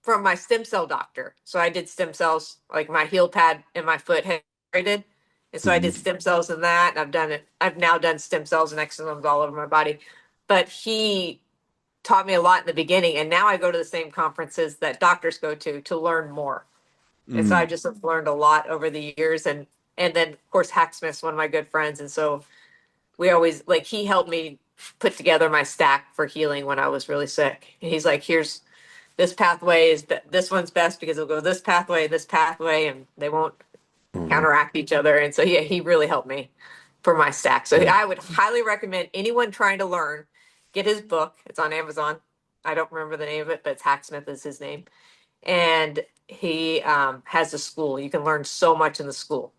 from my stem cell doctor. So I did stem cells, like my heel pad in my foot had rated. And so I did Mhm. stem cells in that. And I've done it. I've now done stem cells and exosomes all over my body. But he taught me a lot in the beginning. And now I go to the same conferences that doctors go to learn more. And so I Mm. just have learned a lot over the years. And then of course Hacksmith's one of my good friends. And so we always like he helped me put together my stack for healing when I was really sick. And he's like, here's this pathway this one's best because it'll go this pathway, and they won't Uh-huh. counteract each other. And so yeah, he really helped me. for my stack. So Okay. I would highly recommend anyone trying to learn, get his book. It's on Amazon. I don't remember the name of it, but it's Hacksmith is his name. And he has a school. You can learn so much in the school.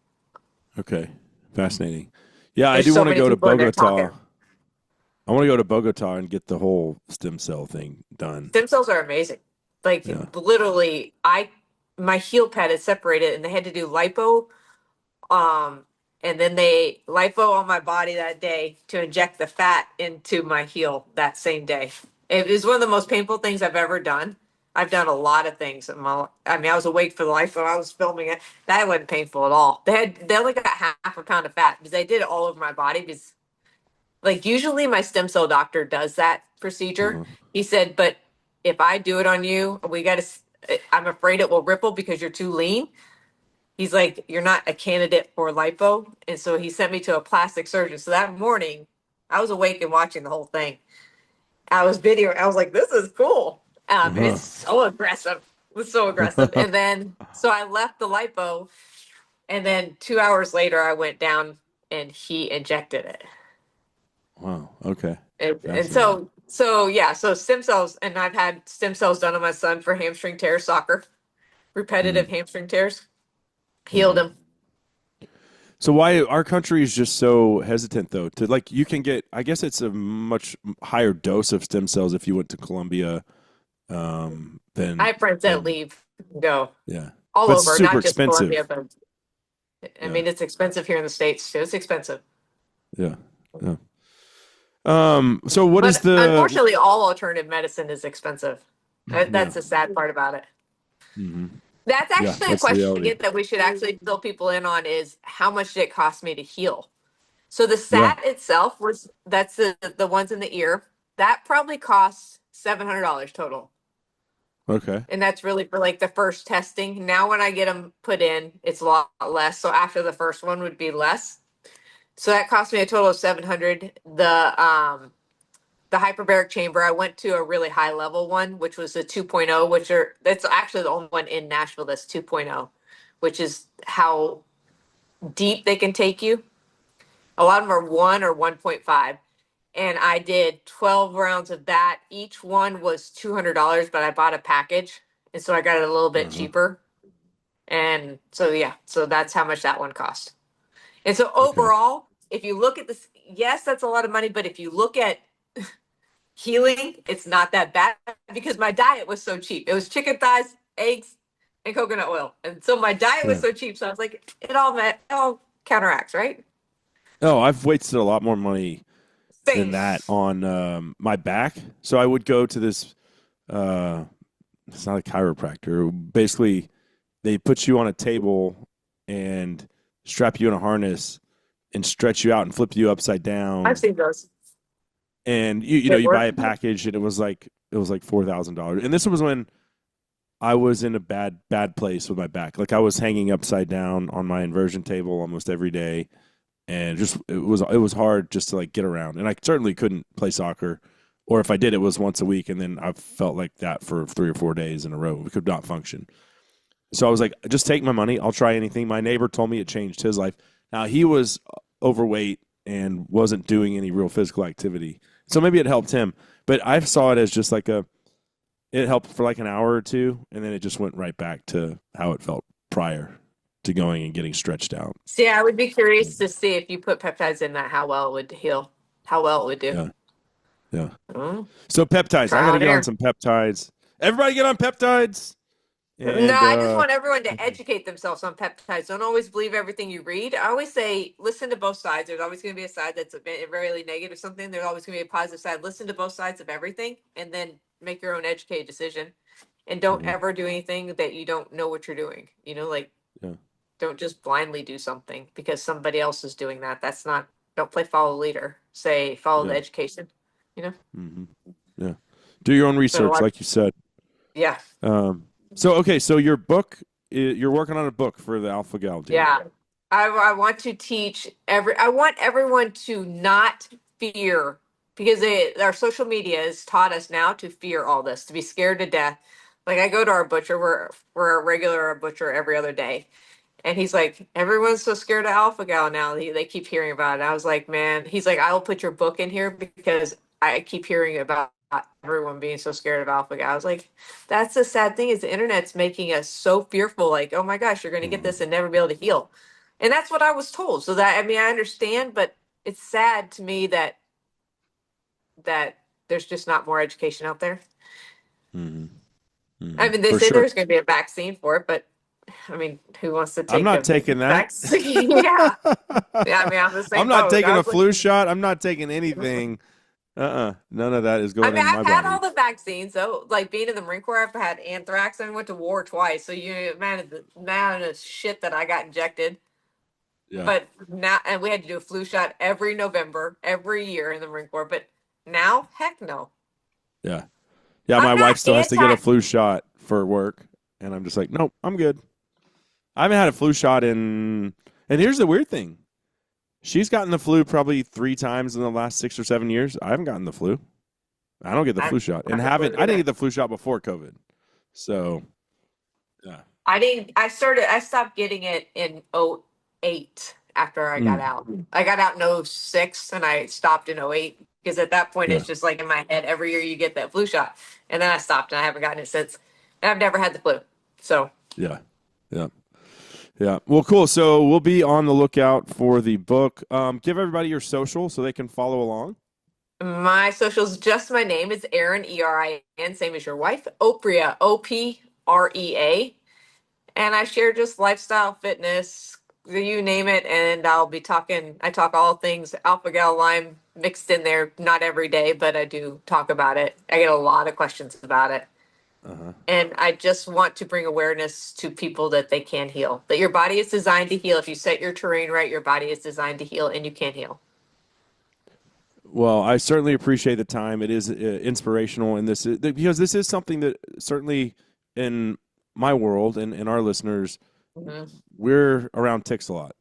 Okay. Fascinating. Yeah, I There's do so want to many go to people in there Bogota. talking. I want to go to Bogota and get the whole stem cell thing done. Stem cells are amazing. Like Yeah. literally, my heel pad is separated, and they had to do lipo. Um, and then they lipo on my body that day to inject the fat into my heel that same day. It was one of the most painful things I've ever done. I've done a lot of things. I mean, I was awake for the lipo. I was filming it. That wasn't painful at all. They only got half a pound of fat because they did it all over my body. Because like usually my stem cell doctor does that procedure. Uh-huh. He said, but if I do it on you, we got to. I'm afraid it will ripple because you're too lean. He's like, you're not a candidate for lipo. And so he sent me to a plastic surgeon. So that morning, I was awake and watching the whole thing. I was video. I was like, this is cool. It's Uh-huh. so aggressive. It was so aggressive. And then, so I left the lipo. And then 2 hours later, I went down and he injected it. Wow. Okay. And Fascinating. yeah, so stem cells, and I've had stem cells done on my son for hamstring tears, soccer, repetitive Mm. hamstring tears, healed Hmm. him. So why our country is just so hesitant though to like you can get I guess it's a much higher dose of stem cells if you went to Colombia I than have friends that than leave, go yeah. all But it's over, super not just Colombia, expensive. but I Yeah. mean, it's expensive here in the States too. It's expensive. Yeah. Yeah. So what is But the unfortunately, all alternative medicine is expensive. yeah. That's the sad part about it. Hmm. That's Yeah, actually a that's the question reality. again that we should actually fill people in on is how much did it cost me to heal? So the Yeah. sat itself was that's the ones in the ear. That probably costs $700 total. Okay. And that's really for like the first testing. Now when I get them put in, it's a lot less. So after the first one would be less. So that cost me a total of 700. The hyperbaric chamber, I went to a really high level one, which was the 2.0, that's actually the only one in Nashville that's 2.0, which is how deep they can take you. A lot of them are 1 or 1.5. And I did 12 rounds of that. Each one was $200, but I bought a package. And so I got it a little bit Uh-huh. cheaper. And so, yeah, so that's how much that one cost. And so Okay. overall, if you look at this, yes, that's a lot of money. But if you look at healing, it's not that bad because my diet was so cheap. It was chicken thighs, eggs, and coconut oil. And so my diet was Yeah. so cheap. So I was like, it all counteracts, right? Oh, I've wasted a lot more money than Same. that on my back. So I would go to this uh it's not a chiropractor. Basically, they put you on a table and strap you in a harness and stretch you out and flip you upside I've down. seen those. And you know It you buy worked. a package and it was like $4,000. And this was when I was in a bad place with my back. Like I was hanging upside down on my inversion table almost every day, and just it was hard just to like get around. And I certainly couldn't play soccer, or if I did, it was once a week, and then I felt like that for 3 or 4 days in a row. We could not function. So I was like, just take my money. I'll try anything. My neighbor told me it changed his life. Now he was overweight and wasn't doing any real physical activity, so maybe it helped him. But I saw it as just like a it helped for like an hour or two, and then it just went right back to how it felt prior to going and getting stretched out. See, I would be curious to see if you put peptides in that, how well it would heal, how well it would do. Yeah, yeah. Mm, So peptides, I got trial to and get on error. some peptides. Everybody get on peptides, No, and I just want everyone to educate themselves on peptides. Don't always believe everything you read. I always say, listen to both sides. There's always going to be a side that's a bit very negative something. There's always going to be a positive side. Listen to both sides of everything and then make your own educated decision. And don't Mhm, ever do anything that you don't know what you're doing. Like yeah, don't just blindly do something because somebody else is doing that. That's not, don't play follow the leader. Say follow the yeah, education, you know? hmm yeah. Do your own But a research, lot, like you said. yeah, So okay, so your book, you're working on a book for the alpha gal team. yeah. I want to I want everyone to not fear because our social media has taught us now to fear all this, to be scared to death. Like I go to our butcher, we're a regular butcher every other day. And he's like, everyone's so scared of alpha gal now. They keep hearing about it. I was like, man, he's like, I will put your book in here because I keep hearing about everyone being so scared of alpha gal. I was like, that's the sad thing is the internet's making us so fearful. Like, oh my gosh, you're going to get Mhm. this and never be able to heal. And that's what I was told. So that, I mean, I understand, but it's sad to me that there's just not more education out there. Mhm. I Mhm. mean, they For say sure. there's going to be a vaccine for it, but I mean, who wants to I'm take not a taking that. vaccine? Yeah. Yeah, I mean, I'm the I'm same not boat. taking I a was like, flu shot. I'm not taking anything. None of that is I going mean, in I've my had body. all the vaccines. So, like being in the Marine Corps, I've had anthrax. I went to war twice. So you man, the amount of shit that I got injected. Yeah. But now, and we had to do a flu shot every November, every year in the Marine Corps. But now, heck no. Yeah. Yeah. I'm My wife not still has to get a anti. flu shot for work. And I'm just like, nope, I'm good. I haven't had a flu shot in. And here's the weird thing, she's gotten the flu probably 3 times in the last 6 or 7 years. I haven't gotten the flu. I don't get the I flu shot and have the flu haven't. I didn't either. get the flu shot before COVID. So, yeah. I didn't. I stopped getting it in '08 after I got Mm, out. I got out in '06 and I stopped in '08 because at that point yeah. it's just like in my head every year you get that flu shot. And then I stopped and I haven't gotten it since. And I've never had the flu. So Yeah. Yeah. Yeah. Well, cool. So we'll be on the lookout for the book. Give everybody your social so they can follow along. my socials just my name is Erin Erin, same as your wife. Oprea, Oprea. And I share just lifestyle, fitness, you name it, and I'll be talking. I talk all things alpha gal Lyme mixed in there, not every day, but I do talk about it. I get a lot of questions about it. Uh-huh. And I just want to bring awareness to people that they can heal, that your body is designed to heal. If you set your terrain right, your body is designed to heal and you can heal. Well, I certainly appreciate the time. It is inspirational, and because this is something that certainly in my world and in our listeners, Mhm. we're around ticks a lot,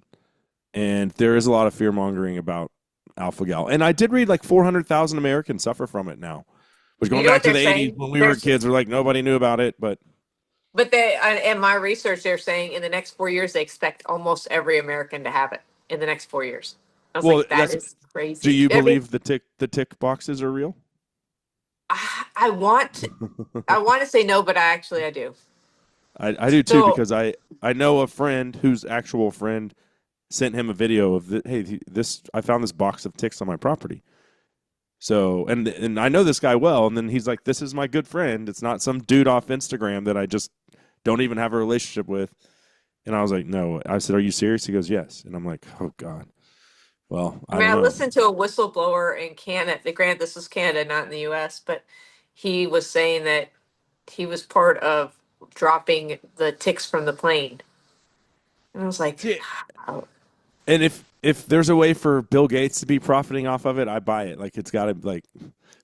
and there is a lot of fear mongering about alpha gal. And I did read like 400,000 Americans suffer from it now. Which You going know back what to they're the '80s saying? when we were kids, we're like nobody knew about it. But But in my research, they're saying in the next 4 years, they expect almost every American to have it in the next 4 years. I was well, like, that that's. is Do crazy. you I mean, believe the tick boxes are real? I want, I want to say no, but I do. I do too So because I know a friend whose actual friend sent him a video of hey, this I found this box of ticks on my property. So and I know this guy well, and then he's like, this is my good friend. It's not some dude off Instagram that I just don't even have a relationship with. And I was like, no. I said, are you serious? He goes, yes. And I'm like, oh God. Well, I I mean, don't I know. listened to a whistleblower in Canada. Granted, this was Canada, not in the U.S., but he was saying that he was part of dropping the ticks from the plane, and I was like, See, oh, and if there's a way for Bill Gates to be profiting off of it, I buy it. Like it's got to like,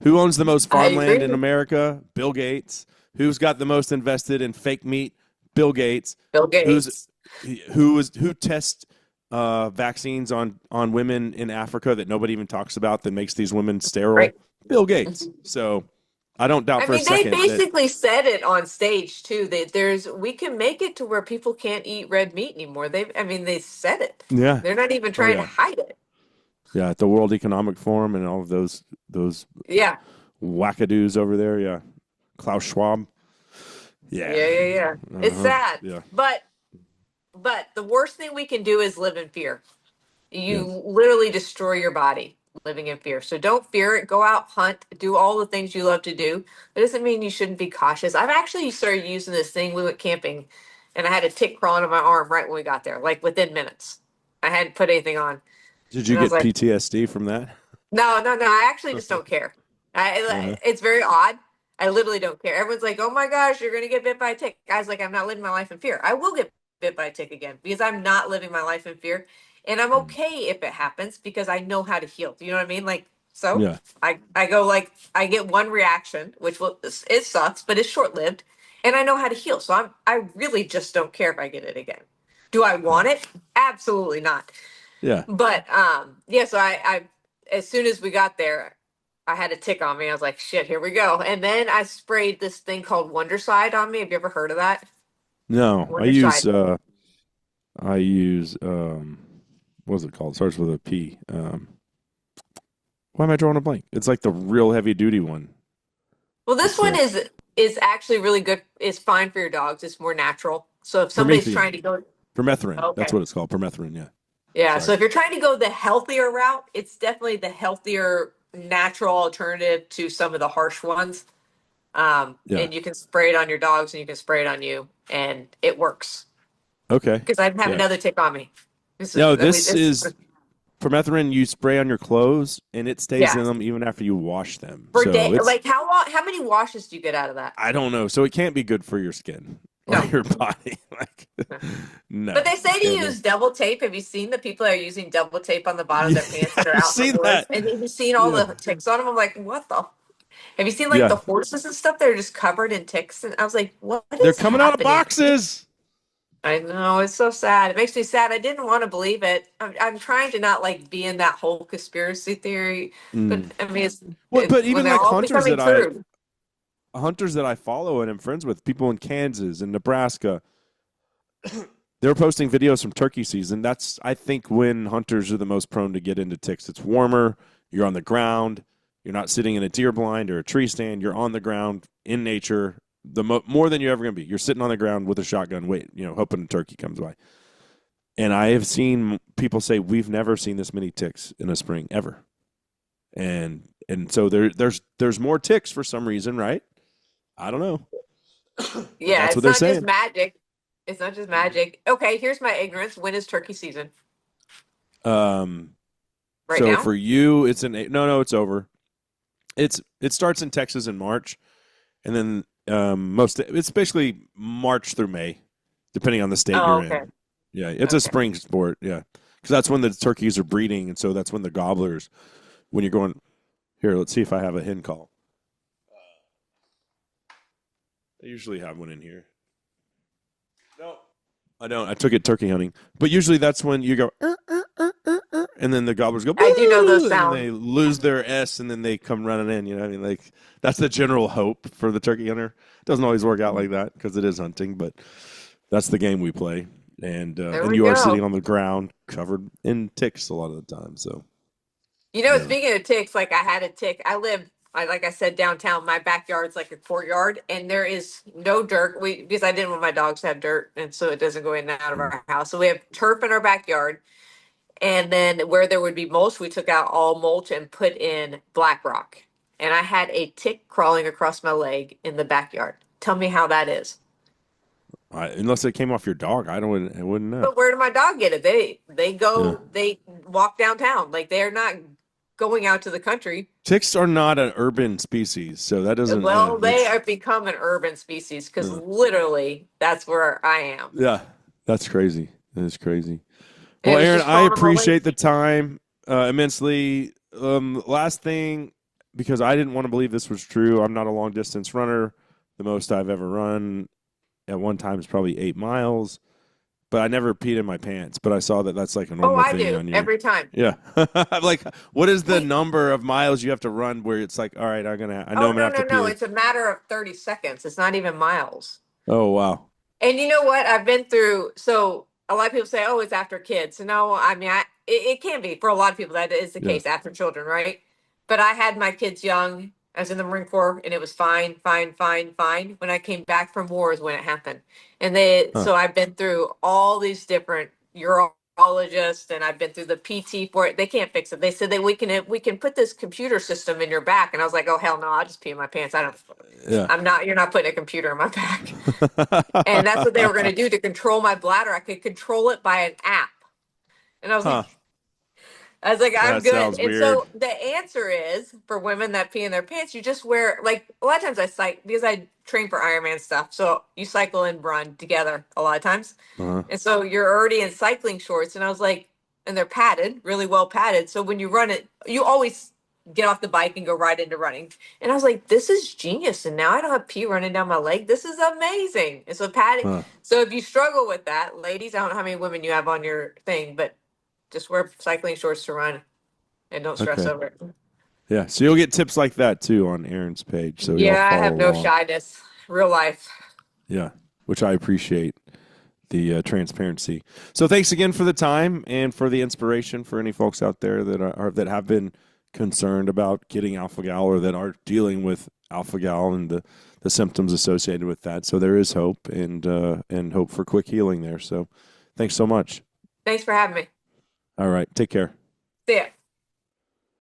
who owns the most I farmland agree. in America? Bill Gates. Who's got the most invested in fake meat? Bill Gates. Bill Who's Gates, who tests vaccines on women in Africa that nobody even talks about that makes these women sterile? right? Bill Gates. So I don't doubt I for a mean, they second that. basically said it on stage too. That we can make it to where people can't eat red meat anymore. I mean, they said it. Yeah. They're not even Oh trying to yeah. hide it. Yeah. At the World Economic Forum and all of those Yeah, wackadoos over there. Yeah. Klaus Schwab. Yeah. yeah. It's Uh huh. sad, Yeah. but the worst thing we can do is live in fear. You Yeah. literally destroy your body living in fear. So don't fear it. Go out, hunt, do all the things you love to do. It doesn't mean you shouldn't be cautious. I've actually started using this thing. We went camping and I had a tick crawling on my arm right when we got there, like within minutes. I hadn't put anything on. Did you And I was get like, PTSD from that? no. I actually just don't care. Uh-huh. It's very odd. I literally don't care. Everyone's like, "Oh my gosh, you're gonna get bit by a tick." Guys, like, I'm not living my life in fear. I will get bit by a tick again because I'm not living my life in fear, and I'm Mm. okay if it happens because I know how to heal. Do you know what I mean? Like, so Yeah. I go like I get one reaction, which will it sucks, but it's short lived, and I know how to heal. So I really just don't care if I get it again. Do I Yeah. want it? Absolutely not. Yeah. But yeah, so I as soon as we got there, I had a tick on me. I was like, shit, here we go. And then I sprayed this thing called Wondercide on me. Have you ever heard of that? No, I use Wondercide. I use what's it called? It starts with a P. Why am I drawing a blank? It's like the real heavy duty one. Well, this It's one is actually really good. It's fine for your dogs. It's more natural. So if somebody's trying Promethean. to go, Permethrin. That's okay. what it's called. Permethrin, yeah. Yeah, so Sorry. if you're trying to go the healthier route, it's definitely the healthier natural alternative to some of the harsh ones. Yeah. And you can spray it on your dogs and you can spray it on you, and it works. Okay. Because I have Yeah. another tick on me. This is, No, I mean, this this, is permethrin you spray on your clothes and it stays yeah, in them even after you wash them. for So day. it's Like how long? How many washes do you get out of that? I don't know. So it can't be good for your skin or No. your body. Like But no. they say to Can't be. use double tape. Have you seen the people that are using double tape on the bottom of Yeah, their pants that are I've out in the seen woods? that. And have you seen all Yeah. the ticks on them? I'm like, what the? Have you seen like the Yeah. horses and stuff that are just covered in ticks? And I was like, what They're is coming out of happening? boxes. I know, it's so sad. It makes me sad. I didn't want to believe it. I'm trying to not like be in that whole conspiracy theory, but Mm. I mean, Well, but when even they're like all becoming true. hunters that I follow and am friends with, people in Kansas and Nebraska, they're posting videos from turkey season. That's I think when hunters are the most prone to get into ticks. It's warmer, you're on the ground, you're not sitting in a deer blind or a tree stand, you're on the ground in nature. More than you're ever going to be. You're sitting on the ground with a shotgun, hoping a turkey comes by. And I have seen people say we've never seen this many ticks in a spring ever. And so there's more ticks for some reason, right? I don't know, but Yeah, that's what it's they're not just saying. magic. It's not just magic. Okay, here's my ignorance. When is turkey season? Um, Right so now? for you, it's no, it's over. It starts in Texas in March, and then it's basically March through May, depending on the state Oh, you're okay. in. Yeah, it's a Okay. spring sport. Yeah, because that's when the turkeys are breeding, and so that's when the gobblers. When you're going here, let's see if I have a hen call. I usually have one in here. No, I don't. I took it turkey hunting, but usually that's when you go, and then the gobblers go, I do know those boo, and then sounds. they lose their S, and then they come running in. You know, what I mean, like that's the general hope for the turkey hunter. It doesn't always work out like that because it is hunting, but that's the game we play, There and we you are sitting go. on the ground covered in ticks a lot of the time. So You know, yeah, speaking of ticks, like I had a tick. Like I said, downtown. My backyard's like a courtyard, and there is no dirt. Because I didn't want my dogs to have dirt, and so it doesn't go in and out of mm. our house. So we have turf in our backyard, and then where there would be mulch, we took out all mulch and put in black rock. And I had a tick crawling across my leg in the backyard. Tell me how that is. Unless it came off your dog, I wouldn't know. But where did my dog get it? Yeah. They walk downtown. Like they're not going out to the country. Ticks are not an urban species, so that doesn't. Well, they That's have become an urban species because uh, literally that's where I am. yeah, that's crazy. That is crazy. And Well, it was Aaron, just I crawling on my leg. appreciate the time immensely. Last thing, because I didn't want to believe this was true. I'm not a long distance runner. The most I've ever run at one time is probably 8 miles, but I never peed in my pants. But I saw that that's like a Oh, normal I thing do on your. every time. Yeah, like what is the Hey, number of miles you have to run where it's like, all right, I know oh I'm gonna no, have to no, no. pee. It's a matter of 30 seconds. It's not even miles. Oh wow, And you know what? I've been through, so a lot of people say, oh, it's after kids. No, I mean, it can be for a lot of people. That is the yeah, case after children, right? But I had my kids young. I was in the Marine Corps and it was fine, fine, fine, fine. When I came back from war is when it happened. huh, So I've been through all these different urologists and I've been through the PT for it. They can't fix it. They said that we can put this computer system in your back. And I was like, oh, hell no, I'll just pee in my pants. yeah, You're not putting a computer in my back. And that's what they were going to do to control my bladder. I could control it by an app. And huh. I was like, I'm That good. sounds And weird. so the answer is for women that pee in their pants, you just wear like a lot of times I cycle because I train for Ironman stuff. So you cycle and run together a lot of times. Uh-huh. And so you're already in cycling shorts. And I was like, and they're padded, really well padded. So when you run it, you always get off the bike and go right into running. And I was like, this is genius. And now I don't have pee running down my leg. This is amazing. And so padding. Huh. So if you struggle with that, ladies, I don't know how many women you have on your thing, but just wear cycling shorts to run and don't stress Okay. over it. Yeah. So you'll get tips like that too on Aaron's page. So y'all Yeah, I follow have no along. shyness. Real life. Yeah. Which I appreciate. the transparency. So thanks again for the time and for the inspiration for any folks out there that that have been concerned about getting alpha gal or that are dealing with alpha gal and the symptoms associated with that. So there is hope and hope for quick healing there. So thanks so much. Thanks for having me. All right, take care. See ya.